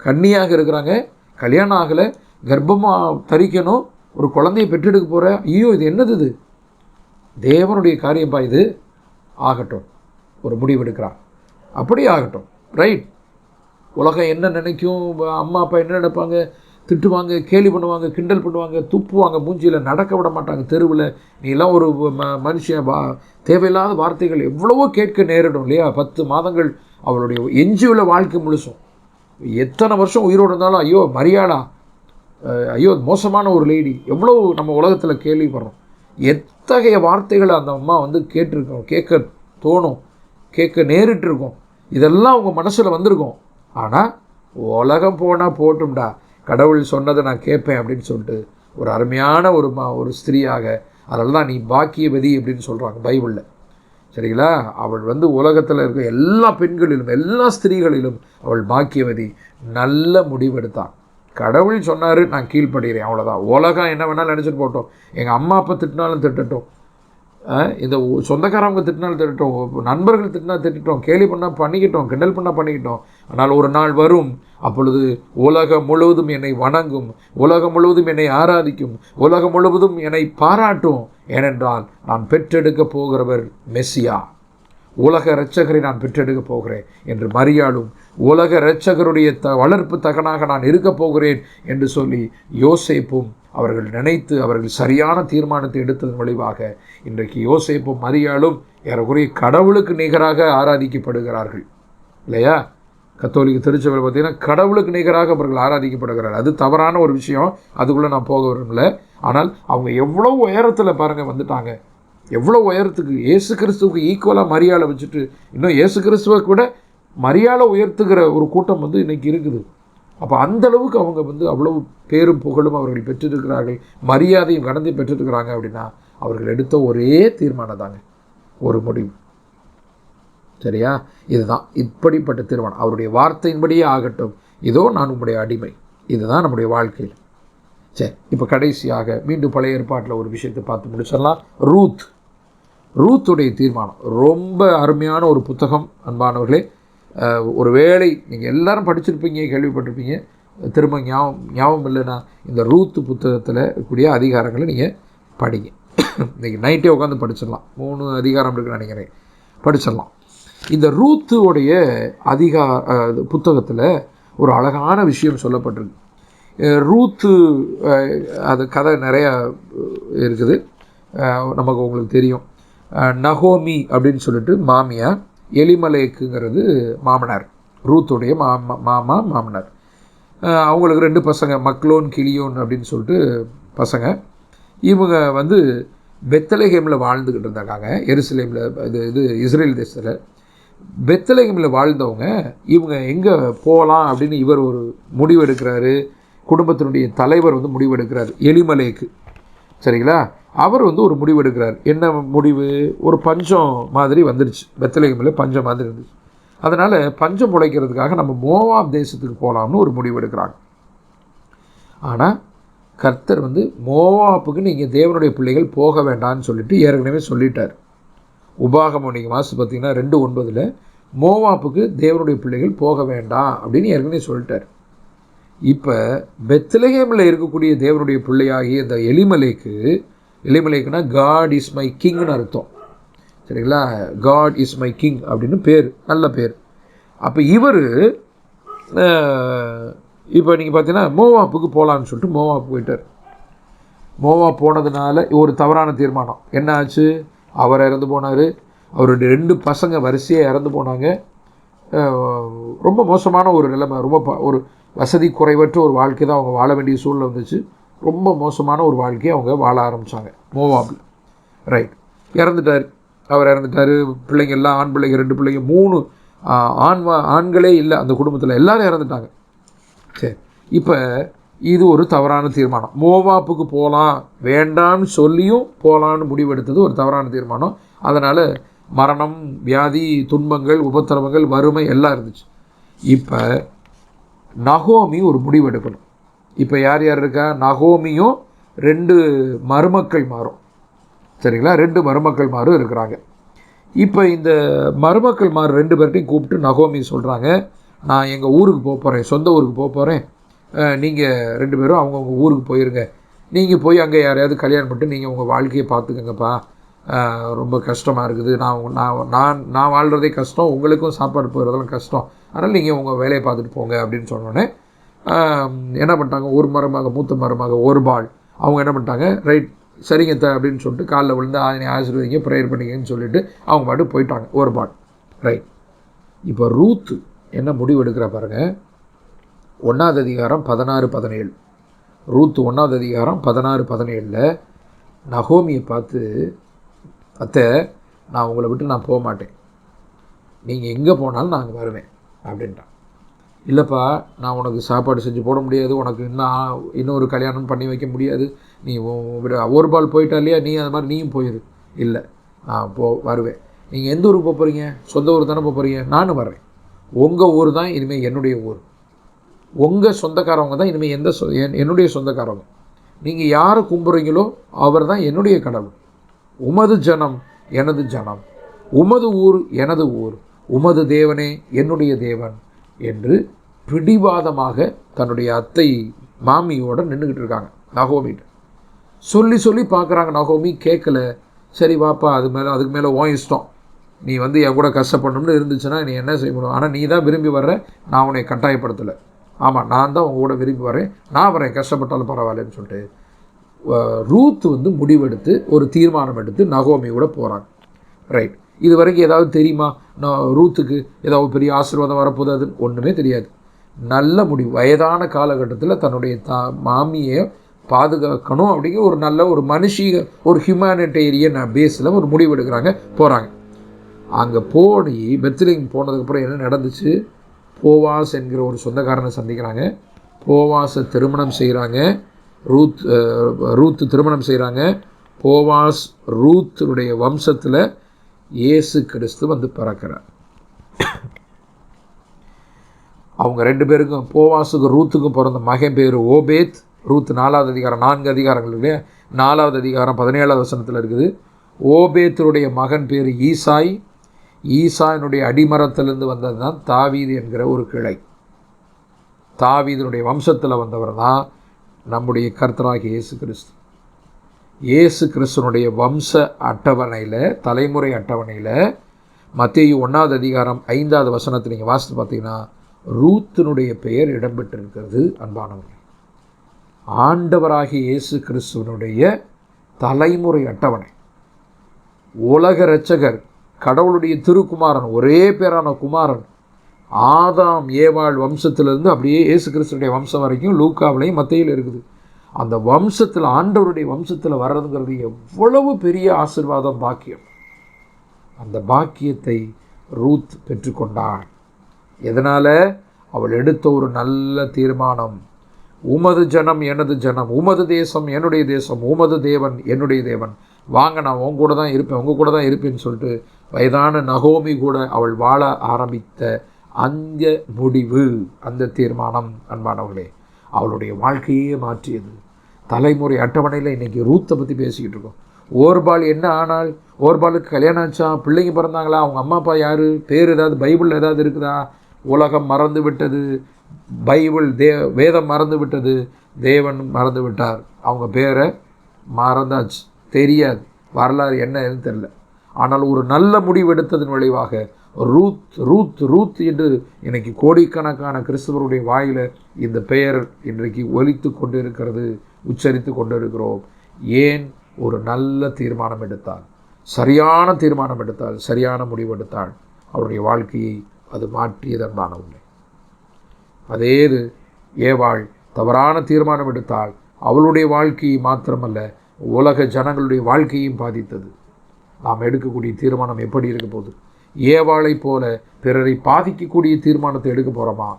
S1: கன்னியாக இருக்கிறாங்க, கல்யாணம் ஆகலை, கர்ப்பமாக தரிக்கணும், ஒரு குழந்தையை பெற்றெடுக்க போகிற. ஐயோ இது என்னது, இது தேவனுடைய காரியப்பா, இது ஆகட்டும், ஒரு முடிவெடுக்கிறான். அப்படியே ஆகட்டும், ரைட். உலகம் என்ன நினைக்கும், அம்மா அப்பா என்ன நினைப்பாங்க, திட்டுவாங்க, கேலி பண்ணுவாங்க, கிண்டல் பண்ணுவாங்க, துப்புவாங்க, மூஞ்சியில் நடக்க விட மாட்டாங்க, தெருவில் நீலாம் ஒரு மனுஷன், தேவையில்லாத வார்த்தைகள் எவ்வளவோ கேட்க நேரிடும் இல்லையா. 10 மாதங்கள் அவளுடைய எஞ்சியுள்ள வாழ்க்கை முழுசும், எத்தனை வருஷம் உயிரோடு இருந்தாலும், ஐயோ மரியாளா, ஐயோ மோசமான ஒரு லேடி, எவ்வளோ நம்ம உலகத்தில் கேள்விப்படுறோம். எத்தகைய வார்த்தைகளை அந்த அம்மா கேட்டிருக்கோம், கேட்க தோணும், கேட்க நேரிட்டிருக்கோம், இதெல்லாம் அவங்க மனசில் வந்திருக்கும். ஆனால் உலகம் போனால் போட்டும்டா, கடவுள் சொன்னதை நான் கேட்பேன் அப்படின்னு சொல்லிட்டு ஒரு அருமையான ஒரு ஸ்திரீயாக, அதனால தான் நீ பாக்கியவதி அப்படின்னு சொல்கிறாங்க பைபிளில். சரிங்களா? அவள் உலகத்தில் இருக்க எல்லா பெண்களிலும் எல்லா ஸ்திரீகளிலும் அவள் பாக்கியவதி. நல்ல முடிவெடுத்தான். கடவுள் சொன்னார், நான் கீழ்ப்படுகிறேன், அவ்வளோதான். உலகம் என்ன வேணாலும் நினச்சிட்டு போட்டோம், எங்கள் அம்மா அப்பா திட்டினாலும் திட்டட்டும், இந்த சொந்தக்காரவங்க திட்டினாலும் திட்டட்டும், நண்பர்கள் திட்டினா திட்டட்டும், கேலி பண்ணால் பண்ணிக்கிட்டோம், கிண்டல் பண்ணால் பண்ணிக்கிட்டோம். ஆனால் ஒரு நாள் வரும், அப்பொழுது உலகம் முழுவதும் என்னை வணங்கும், உலகம் முழுவதும் என்னை ஆராதிக்கும், உலகம் முழுவதும் என்னை பாராட்டும். ஏனென்றால் நான் பெற்றெடுக்க போகிறவர் மெசியா, உலக இரட்சகரை நான் பெற்றெடுக்க போகிறேன் என்று மரியாளும், உலக இரட்சகருடைய வளர்ப்பு தகனாக நான் இருக்கப் போகிறேன் என்று சொல்லி யோசேப்பும் அவர்கள் நினைத்து அவர்கள் சரியான தீர்மானத்தை எடுத்ததன் விளைவாக இன்றைக்கு யோசேப்பும் மரியாளும் ஏறக்குறைய கடவுளுக்கு நிகராக ஆராதிக்கப்படுகிறார்கள் இல்லையா. கத்தோலிக்க திருச்சபையில் பார்த்தீங்கன்னா கடவுளுக்கு நிகராக அவர்கள் ஆராதிக்கப்படுகிறார்கள். அது தவறான ஒரு விஷயம், அதுக்குள்ளே நான் போக விரும்பல. ஆனால் அவங்க எவ்வளோ உயரத்தில் பாருங்கள் வந்துட்டாங்க, எவ்வளோ உயரத்துக்கு. இயேசு கிறிஸ்துவுக்கு ஈக்குவலாக மரியாதை வச்சுட்டு, இன்னும் இயேசு கிறிஸ்துவை கூட மரியாதை உயர்த்துகிற ஒரு கூட்டம் இன்றைக்கி இருக்குது. அப்போ அந்தளவுக்கு அவங்க அவ்வளவு பேரும் புகழும் அவர்கள் பெற்றிருக்கிறார்கள், மரியாதையும் கடந்து பெற்றிருக்கிறாங்க. அப்படின்னா அவர்கள் எடுத்த ஒரே தீர்மானம் தாங்க, ஒரு முடிவு. சரியா? இதுதான் இப்படிப்பட்ட தீர்மானம். அவருடைய வார்த்தையின்படியே ஆகட்டும், இதோ நான் உங்களுடைய அடிமை. இதுதான் நம்முடைய வாழ்க்கையில். சரி, இப்போ கடைசியாக மீண்டும் பழைய ஏற்பாட்டில் ஒரு விஷயத்தை பார்த்து முடிச்சிடலாம். ரூத்துடைய தீர்மானம் ரொம்ப அருமையான ஒரு புத்தகம். அன்பானவர்களே, ஒரு வேளை நீங்கள் எல்லாரும் படிச்சிருப்பீங்க, கேள்விப்பட்டிருப்பீங்க, திரும்ப ஞாபகம் இல்லைன்னா இந்த ரூத்து புத்தகத்தில் இருக்கக்கூடிய அதிகாரங்களை நீங்கள் படிங்க. இன்றைக்கி நைட்டே உட்காந்து படிச்சிடலாம், 3 அதிகாரம் இருக்குன்னு நினைக்கிறேன், படிச்சிடலாம். இந்த ரூத்துடைய புத்தகத்தில் ஒரு அழகான விஷயம் சொல்லப்பட்டிருக்கு. ரூத்து அது கதை நிறையா இருக்குது, நமக்கு உங்களுக்கு தெரியும். நகோமி அப்படின்னு சொல்லிட்டு மாமியார், எலிமலேக்குங்கிறது மாமனார், ரூத்துடைய மாமனார். அவங்களுக்கு 2 பசங்க, மக்லோன் கிளியோன் அப்படின்னு சொல்லிட்டு பசங்க. இவங்க பெத்லகேமில் வாழ்ந்துக்கிட்டு இருந்தாங்க, எருசலேமில், இது இஸ்ரேல் தேசத்தில். பெத்லகேமில் வாழ்ந்தவங்க இவங்க எங்கே போகலாம் அப்படின்னு இவர் ஒரு முடிவு எடுக்கிறாரு. குடும்பத்தினுடைய தலைவர் முடிவு எடுக்கிறார், எலிமலேக்கு. சரிங்களா? அவர் ஒரு முடிவு எடுக்கிறார். என்ன முடிவு? ஒரு பஞ்சம் மாதிரி வந்துருச்சு, பெத்லகேமில் பஞ்சம் மாதிரி இருந்துச்சு. அதனால் பஞ்சம் பிழைக்கிறதுக்காக நம்ம மோவாப் தேசத்துக்கு போகலாம்னு ஒரு முடிவு எடுக்கிறாங்க. ஆனால் கர்த்தர் மோவாப்புக்கு நீங்கள் தேவனுடைய பிள்ளைகள் போக வேண்டாம்னு சொல்லிட்டு ஏற்கனவே சொல்லிட்டார். உபாகமம் நீங்கள் வாசி பார்த்தீங்கன்னா 2:9 மோவாப்புக்கு தேவனுடைய பிள்ளைகள் போக வேண்டாம் அப்படின்னு ஏற்கனவே சொல்லிட்டார். இப்போ பெத்லகேமில் இருக்கக்கூடிய தேவனுடைய பிள்ளையாகிய இந்த எலிமலேக்குனா காட் இஸ் மை கிங்னு அர்த்தம். சரிங்களா? காட் இஸ் மை கிங் அப்படின்னு பேர், நல்ல பேர். அப்போ இவர் இப்போ நீங்கள் பார்த்தீங்கன்னா மோவாப்புக்கு போகலான்னு சொல்லிட்டு மோவாப்பு போயிட்டார். மோவாப் போனதுனால ஒரு தவறான தீர்மானம் என்ன ஆச்சு? அவர் இறந்து போனார், அவருடைய 2 பசங்க வரிசையாக இறந்து போனாங்க. ரொம்ப மோசமான ஒரு நிலைமை, ரொம்ப ஒரு வசதி குறைவற்ற ஒரு வாழ்க்கை தான் அவங்க வாழ வேண்டிய சூழ்நிலை வந்துச்சு. ரொம்ப மோசமான ஒரு வாழ்க்கையை அவங்க வாழ ஆரம்பித்தாங்க மோவாபில். ரைட், அவர் இறந்துட்டார். பிள்ளைங்க எல்லாம் ஆண் பிள்ளைங்க, 2 பிள்ளைங்க, 3 ஆண்களே இல்லை அந்த குடும்பத்தில், எல்லோரும் இறந்துட்டாங்க. சரி, இப்போ இது ஒரு தவறான தீர்மானம். மோவாப்புக்கு போகலாம் வேண்டான்னு சொல்லியும் போகலான்னு முடிவெடுத்தது ஒரு தவறான தீர்மானம். அதனால் மரணம், வியாதி, துன்பங்கள், உபத்திரவங்கள், வறுமை எல்லாம் இருந்துச்சு. இப்போ நகோமி ஒரு முடிவெடுக்கணும். இப்போ யார் இருக்கா? நகோமியும் 2 மருமக்கள் மாறும். சரிங்களா? 2 மருமக்கள் மாறும் இருக்கிறாங்க. இப்போ இந்த மருமக்கள் 2 பேர்ட்டையும் கூப்பிட்டு நகோமி சொல்கிறாங்க, நான் எங்கள் ஊருக்கு போகிறேன், சொந்த ஊருக்கு போகிறேன், நீங்கள் 2 பேரும் அவங்கவுங்க ஊருக்கு போயிருங்க, நீங்கள் போய் அங்கே யாரையாவது கல்யாணம் பண்ணிட்டு நீங்கள் உங்கள் வாழ்க்கையை பார்த்துக்கங்கப்பா, ரொம்ப கஷ்டமாக இருக்குது, நான் வாழ்கிறதே கஷ்டம், உங்களுக்கும் சாப்பாடு போகிறதெல்லாம் கஷ்டம், அதனால் நீங்கள் உங்கள் வேலையை பார்த்துட்டு போங்க அப்படின்னு சொன்னோன்னே என்ன பண்ணிட்டாங்க, ஒரு மருமக, மூத்த மருமக ஒருபாள், அவங்க என்ன பண்ணிட்டாங்க, ரைட் சரிங்க அப்படின்னு சொல்லிட்டு காலில் விழுந்து ஆசீர்வதிங்க, ப்ரேயர் பண்ணிக்கன்னு சொல்லிவிட்டு அவங்க பாட்டு போயிட்டாங்க ஒருபாள். ரைட். இப்போ ரூத்து என்ன முடிவு எடுக்கிற பாருங்கள். 1ஆவது அதிகாரம் 16-17, ரூத்து 1ஆவது அதிகாரம் 16-17 நகோமியை பார்த்து, அத்தை நான் உங்களை விட்டு நான் போக மாட்டேன், நீங்கள் எங்கே போனாலும் நான் அங்கே வருவேன் அப்படின்ட்டான். இல்லைப்பா, நான் உனக்கு சாப்பாடு செஞ்சு போட முடியாது, உனக்கு இன்னொரு கல்யாணம் பண்ணி வைக்க முடியாது, நீ ஒரு பால் போயிட்டா இல்லையா, நீ அது மாதிரி நீயும் போயிரு. இல்லை, நான் வருவேன். நீங்கள் எந்த ஊருக்கு போகிறீங்க? சொந்த ஊர் தானே போகிறீங்க? நானும் வர்றேன். உங்கள் ஊர் தான் இனிமேல் என்னுடைய ஊர், உங்கள் சொந்தக்காரவங்க தான் இனிமேல் என்னுடைய சொந்தக்காரவங்க, நீங்கள் யாரை கும்பிட்றீங்களோ அவர் தான் என்னுடைய கடவுள், உமது ஜனம் எனது ஜனம், உமது ஊர் எனது ஊர், உமது தேவனே என்னுடைய தேவன் என்று பிடிவாதமாக தன்னுடைய அத்தை மாமியோடு நின்றுக்கிட்டு இருக்காங்க. நகோமிட்ட சொல்லி பார்க்குறாங்க. நகோமி கேட்கல. சரி வாப்பா, அதுக்கு மேலே உன் இஷ்டம், நீ என் கூட கஷ்டப்படணும்னு இருந்துச்சுன்னா நீ என்ன செய்ய முடியும், ஆனால் நீ தான் விரும்பி வர்ற, நான் உன்னை கட்டாயப்படுத்தலை, ஆமாம் நான் தான் உங்க கூட விரும்பி வரேன், நான் வரேன், கஷ்டப்பட்டாலும் பரவாயில்லன்னு சொல்லிட்டு ரூத் முடிவெடுத்து ஒரு தீர்மானம் எடுத்து நகோமியோட போகிறாங்க. ரைட். இது வரைக்கும் ஏதாவது தெரியுமா, ரூத்துக்கு ஏதாவது பெரிய ஆசீர்வாதம் வரப்போகுது? அது ஒன்றுமே தெரியாது. நல்ல முடிவு. வயதான காலகட்டத்தில் தன்னுடைய மாமியை பாதுகாக்கணும் அப்படிங்கிற ஒரு நல்ல ஒரு ஒரு ஹியூமானிட்டேரியன் பேஸில் ஒரு முடிவு எடுக்கிறாங்க, போகிறாங்க. அங்கே போய் பெத்லெஹேம் போனதுக்கப்புறம் என்ன நடந்துச்சு, போவாஸ் என்கிற ஒரு சொந்தக்காரனை சந்திக்கிறாங்க, போவாஸை திருமணம் செய்கிறாங்க, ரூத் திருமணம் செய்கிறாங்க. போவாஸ் ரூத்துடைய வம்சத்தில் இயேசு கிறிஸ்து பிறக்கிறார். அவங்க 2 பேருக்கும், போவாஸுக்கும் ரூத்துக்கும் பிறந்த மகன் பேர் ஓபேத். ரூத் 4ஆவது அதிகாரம் 4 அதிகாரங்கள் இல்லையா, 4ஆவது அதிகாரம் 17ஆவது வசனத்தில் இருக்குது. ஓபேத்தருடைய மகன் பேர் ஈசாய். ஈசாயினுடைய அடிமரத்திலிருந்து வந்தது தான் தாவீது என்கிற ஒரு கிளை. தாவீதனுடைய வம்சத்தில் வந்தவர் தான் நம்முடைய கர்த்தராகிய இயேசு கிறிஸ்து. இயேசு கிறிஸ்துனுடைய வம்ச அட்டவணையில், தலைமுறை அட்டவணையில் மத்தேயு 1ஆவது அதிகாரம் 5ஆவது வசனத்தை நீங்கள் வாசித்து பார்த்தீங்கன்னா ரூத்தினுடைய பெயர் இடம்பெற்றிருக்கிறது. அன்பானவர்கள், ஆண்டவராகிய இயேசு கிறிஸ்துவனுடைய தலைமுறை அட்டவணை. உலக இரட்சகர், கடவுளுடைய திருக்குமாரன், ஒரே பேரான குமாரன், ஆதாம் ஏவாள் வம்சத்திலிருந்து அப்படியே இயேசு கிறிஸ்துடைய வம்சம் வரைக்கும் லூக்காவிலையும் மத்தேயுல இருக்குது. அந்த வம்சத்தில், ஆண்டவருடைய வம்சத்தில் வர்றதுங்கிறது எவ்வளவு பெரிய ஆசீர்வாதம், பாக்கியம். அந்த பாக்கியத்தை ரூத் பெற்றுக்கொண்டாள். எதனால்? அவள் எடுத்த ஒரு நல்ல தீர்மானம். உமது ஜனம் எனது ஜனம், உமது தேசம் என்னுடைய தேசம், உமது தேவன் என்னுடைய தேவன், வாங்க நான் உங்க கூட தான் இருப்பேன், உங்கள் கூட தான் இருப்பேன்னு சொல்லிட்டு வயதான நகோமி கூட அவள் வாழ ஆரம்பித்த அந்த முடிவு, அந்த தீர்மானம் அன்பானவர்களே அவளுடைய வாழ்க்கையே மாற்றியது. தலைமுறை அட்டவணையில் இன்றைக்கி ரூத்தை பற்றி பேசிக்கிட்டு இருக்கோம். ஓர்பால் என்ன ஆனால்? ஓர்பாலுக்கு கல்யாணம் ஆச்சா? பிள்ளைங்க பிறந்தாங்களா? அவங்க அம்மா அப்பா யார்? பேர் ஏதாவது பைபிளில் ஏதாவது இருக்குதா? உலகம் மறந்து விட்டது, பைபிள் வேதம் மறந்து விட்டது, தேவன் மறந்து விட்டார். அவங்க பேரை மறந்தாச்சு, தெரியாது, வரலாறு என்னன்னு தெரியல. ஆனால் ஒரு நல்ல முடிவு எடுத்ததன் விளைவாக ரூத் ரூத் ரூத் என்று இன்னைக்கு கோடிக்கணக்கான கிறிஸ்தவருடைய வாயில் இந்த பெயர் இன்றைக்கு ஒலித்து கொண்டு இருக்கிறது, உச்சரித்து கொண்டு இருக்கிறோம். ஏன்? ஒரு நல்ல தீர்மானம் எடுத்தாள், சரியான தீர்மானம் எடுத்தாள், சரியான முடிவு எடுத்தாள். அவருடைய வாழ்க்கையை அது மாற்றியதன்பானவில்லை. அதே ஏவாள் தவறான தீர்மானம் எடுத்தாள். அவளுடைய வாழ்க்கையை மாத்திரமல்ல, உலக ஜனங்களுடைய வாழ்க்கையும் பாதித்தது. நாம் எடுக்கக்கூடிய தீர்மானம் எப்படி இருக்க போகுது? ஏவாளை போல பிறரை பாதிக்கக்கூடிய தீர்மானத்தை எடுக்க போகிறோமா?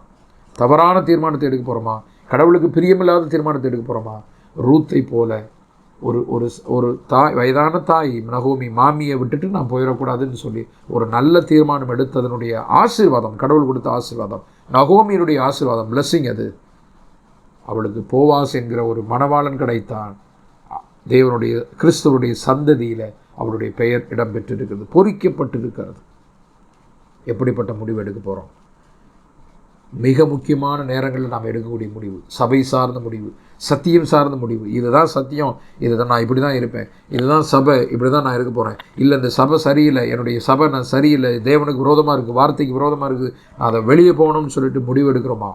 S1: தவறான தீர்மானத்தை எடுக்க போகிறோமா? கடவுளுக்கு பிரியமில்லாத தீர்மானத்தை எடுக்க போகிறோமா? ரூத்தை போல ஒரு ஒரு ஒரு தாய், வயதான தாய் நகோமி மாமியை விட்டுட்டு நான் போயிடக்கூடாதுன்னு சொல்லி ஒரு நல்ல தீர்மானம் எடுத்ததனுடைய ஆசீர்வாதம், கடவுள் கொடுத்த ஆசீர்வாதம், நகோமியினுடைய ஆசீர்வாதம், பிளஸ்ஸிங் அது. அவளுக்கு போவாஸ் என்கிற ஒரு மணவாளன் கிடைத்தான். தேவனுடைய கிறிஸ்துவனுடைய சந்ததியில் அவளுடைய பெயர் இடம்பெற்றிருக்கிறது, பொறிக்கப்பட்டிருக்கிறது. எப்படிப்பட்ட முடிவு எடுக்க போகிறோம்? மிக முக்கியமான நேரங்களில் நாம் எடுக்கக்கூடிய முடிவு, சபை சார்ந்த முடிவு, சத்தியம் சார்ந்த முடிவு. இதுதான் சத்தியம், இதுதான் நான் இப்படி தான் இருப்பேன், இதுதான் சபை, இப்படி தான் நான் இருக்க போகிறேன், இல்லை இந்த சபை சரியில்லை, என்னுடைய சபை நான் சரியில்லை, தேவனுக்கு விரோதமாக இருக்குது, வார்த்தைக்கு விரோதமாக இருக்குது, நான் அதை வெளியே போகணும்னு சொல்லிட்டு முடிவு எடுக்கிறோமா?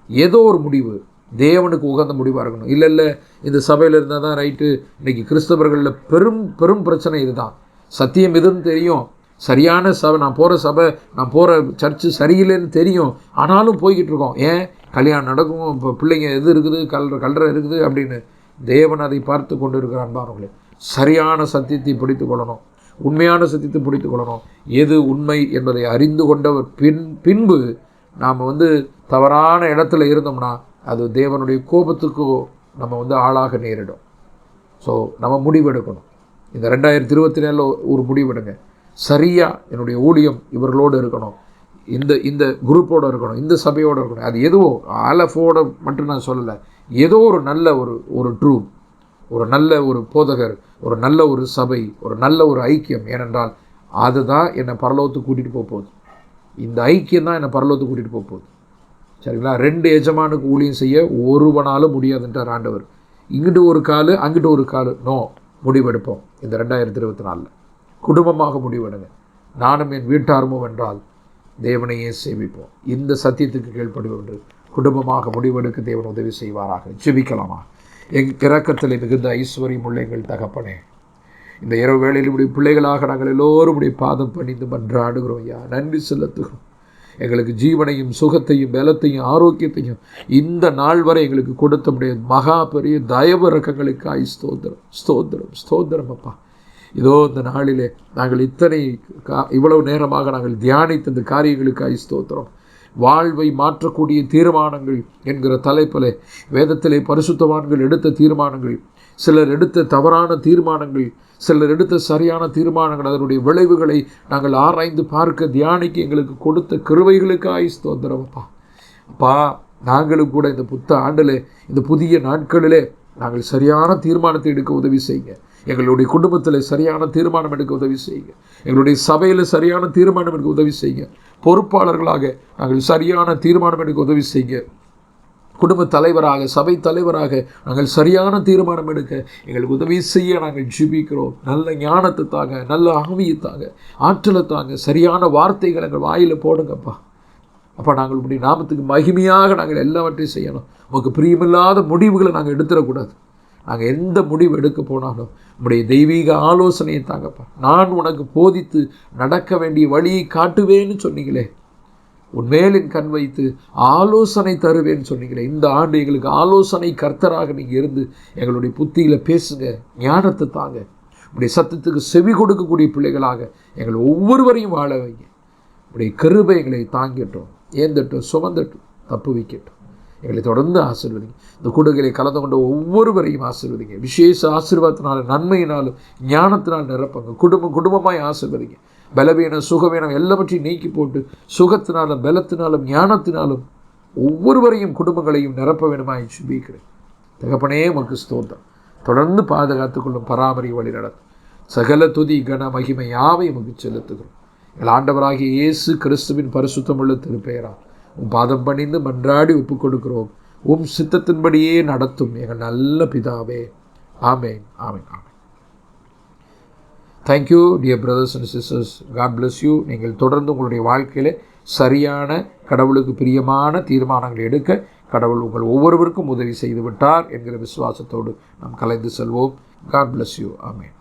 S1: ஏதோ ஒரு முடிவு தேவனுக்கு உகந்த முடிவாக இருக்கணும். இல்லை இந்த சபையில் இருந்தால் தான் ரைட்டு. இன்றைக்கி கிறிஸ்தவர்களில் பெரும் பெரும் பிரச்சனை இதுதான். சத்தியம் எதுன்னு தெரியும், சரியான சபை, நான் போகிற சபை, நான் போகிற சர்ச்சு சரியில்லைன்னு தெரியும், ஆனாலும் போய்கிட்டு இருக்கோம். ஏன்? கல்யாணம் நடக்கும், இப்போ பிள்ளைங்க எது இருக்குது, கல்ற இருக்குது அப்படின்னு. தேவன் அதை பார்த்து கொண்டு இருக்கிற அன்பானவர்களே, சரியான சத்தியத்தை பிடித்து கொள்ளணும், உண்மையான சத்தியத்தை பிடித்து கொள்ளணும். எது உண்மை என்பதை அறிந்து கொண்டவர் பின்பு நாம் தவறான இடத்துல இருந்தோம்னா அது தேவனுடைய கோபத்துக்கு நம்ம ஆளாக நேரிடும். ஸோ நம்ம முடிவெடுக்கணும். இந்த 2024 ஒரு முடிவெடுங்க. சரியாக என்னுடைய ஊழியம் இவர்களோடு இருக்கணும், இந்த குரூப்போடு இருக்கணும், இந்த சபையோடு இருக்கணும். அது எதுவோ ஆலஃபோட மட்டும் நான் சொல்லலை. ஏதோ ஒரு நல்ல ஒரு ட்ரூப், ஒரு நல்ல ஒரு போதகர், ஒரு நல்ல ஒரு சபை, ஒரு நல்ல ஒரு ஐக்கியம். ஏனென்றால் அதுதான் என்னை பரலோகத்துக்கு கூட்டிகிட்டு போக போகுது. இந்த ஐக்கியம் தான் என்னை பரலோகத்துக்கு கூட்டிகிட்டு போக போகுது. சரிங்களா? 2 எஜமானுக்கு ஊழியம் செய்ய ஒருவனாலும் முடியாதுன்றார் ஆண்டவர். இங்கிட்டு ஒரு கால், அங்கிட்டு ஒரு கால். நோ, முடிவெடுப்போம். இந்த 2024 குடும்பமாக முடிவெடுங்க. நானும் என் வீட்டாரமும் என்றால் தேவனையே சேவிப்போம், இந்த சத்தியத்துக்கு கீழ்ப்படுவோம் என்று குடும்பமாக முடிவெடுக்க தேவன் உதவி செய்வாராக. ஜெபிக்கலாமா? இரக்கத்தில் மிகுந்த ஐஸ்வர்யம் உள்ள எங்கள் தகப்பனே, இந்த இரவு வேளையில் இப்படி பிள்ளைகளாக நாங்கள் எல்லோரும் இப்படி பாதம் பணிந்து மன்றாடுகிறோம். ஐயா, நன்றி செலுத்துகிறோம். எங்களுக்கு ஜீவனையும் சுகத்தையும் பலத்தையும் ஆரோக்கியத்தையும் இந்த நாள் வரை எங்களுக்கு கொடுத்த முடிய மகா பெரிய தயவு இரக்கங்களுக்காய் ஸ்தோத்திரம், ஸ்தோத்திரம், ஸ்தோத்திரம். அப்பா, இதோ இந்த நாளிலே நாங்கள் இவ்வளவு நேரமாக நாங்கள் தியானித்த இந்த காரியங்களுக்காய் ஸ்தோத்திரம். வாழ்வை மாற்றக்கூடிய தீர்மானங்கள் என்கிற தலைப்பில் வேதத்திலே பரிசுத்தவான்கள் எடுத்த தீர்மானங்கள், சிலர் எடுத்த தவறான தீர்மானங்கள், சிலர் எடுத்த சரியான தீர்மானங்கள், அதனுடைய விளைவுகளை நாங்கள் ஆராய்ந்து பார்க்க தியானிக்க எங்களுக்கு கொடுத்த கிருபைகளுக்காய் ஸ்தோத்திரம். அப்பா, நாங்களும் கூட இந்த புத்த ஆண்டில், இந்த புதிய நாட்களிலே நாங்கள் சரியான தீர்மானத்தை எடுக்க உதவி செய்யுங்க. எங்களுடைய குடும்பத்தில் சரியான தீர்மானம் எடுக்க உதவி செய்யுங்க. எங்களுடைய சபையில் சரியான தீர்மானம் எடுக்க உதவி செய்யுங்க. பொறுப்பாளர்களாக நாங்கள் சரியான தீர்மானம் எடுக்க உதவி செய்யுங்க. குடும்ப தலைவராக, சபை தலைவராக நாங்கள் சரியான தீர்மானம் எடுக்க எங்களுக்கு உதவி செய்ய நாங்கள் ஜெபிக்கிறோம். நல்ல ஞானத்தை தாங்க, நல்ல ஆவியை தாங்க, ஆற்றலை தாங்க, சரியான வார்த்தைகள் எங்கள் வாயில் போடுங்கப்பா. அப்போ நாங்கள் இப்படி நாமத்துக்கு மகிமையாக நாங்கள் எல்லாவற்றையும் செய்யணும். உங்களுக்கு பிரியமில்லாத முடிவுகளை நாங்கள் எடுத்துடக்கூடாது. நாங்கள் எந்த முடிவு எடுக்க போனாலும் உங்களுடைய தெய்வீக ஆலோசனையை தாங்கப்பா. நான் உனக்கு போதித்து நடக்க வேண்டிய வழியை காட்டுவேன்னு சொன்னீங்களே, உன்மேலின் கண் வைத்து ஆலோசனை தருவேன்னு சொன்னீங்களே. இந்த ஆண்டு எங்களுக்கு ஆலோசனை கர்த்தராக நீங்கள் இருந்து எங்களுடைய புத்தியில் பேசுங்க, ஞானத்தை தாங்க. உடைய சத்தத்துக்கு செவி கொடுக்கக்கூடிய பிள்ளைகளாக எங்களை ஒவ்வொருவரையும் வாழ வைங்க. உடைய கிருபை எங்களை தாங்கிட்டோம், ஏந்தட்டும், சுமந்தட்டும், தப்பு வைக்கட்டும். எங்களை தொடர்ந்து ஆசீர்வதிங்க. இந்த கூடுகளை கலந்து கொண்ட ஒவ்வொருவரையும் ஆசீர்வதிங்க. விசேஷ ஆசீர்வாதத்தினாலும் நன்மையினாலும் ஞானத்தினால் நிரப்புங்க. குடும்பமாய் ஆசீர்வதிங்க. பலவீனம் சுகவீனம் எல்லாவற்றையும் நீக்கி போட்டு சுகத்தினாலும் பலத்தினாலும் ஞானத்தினாலும் ஒவ்வொருவரையும் குடும்பங்களையும் நிரப்ப வேண்டுமாய் ஜெபிக்கிறேன். தகப்பனே, உமக்கு ஸ்தோத்திரம். தொடர்ந்து பாதுகாத்துக்கொள்ளும், பராமரி, வழி நடத்தும். சகல துதி கன மகிமை யாவை உமக்கு செலுத்துகிறோம். எங்கள் ஆண்டவராகிய இயேசு கிறிஸ்துவின் பரிசுத்தமுள்ள திருப்பெயரால் உம் பாதம் பணிந்து மன்றாடி ஒப்புக் கொடுக்கிறோம். உம் சித்தத்தின்படியே நடத்தும் எங்கள் நல்ல பிதாவே. ஆமேன், ஆமேன், ஆமேன். Thank you dear brothers and sisters. God bless you. நீங்கள் தொடர்ந்து உங்களுடைய வாழ்க்கையில் சரியான, கடவுளுக்கு பிரியமான தீர்மானங்களை எடுக்க கடவுள் உங்கள் ஒவ்வொருவருக்கும் உதவி செய்து விட்டார் என்கிற விசுவாசத்தோடு நாம் கலைந்து செல்வோம். God bless you. ஆமேன்.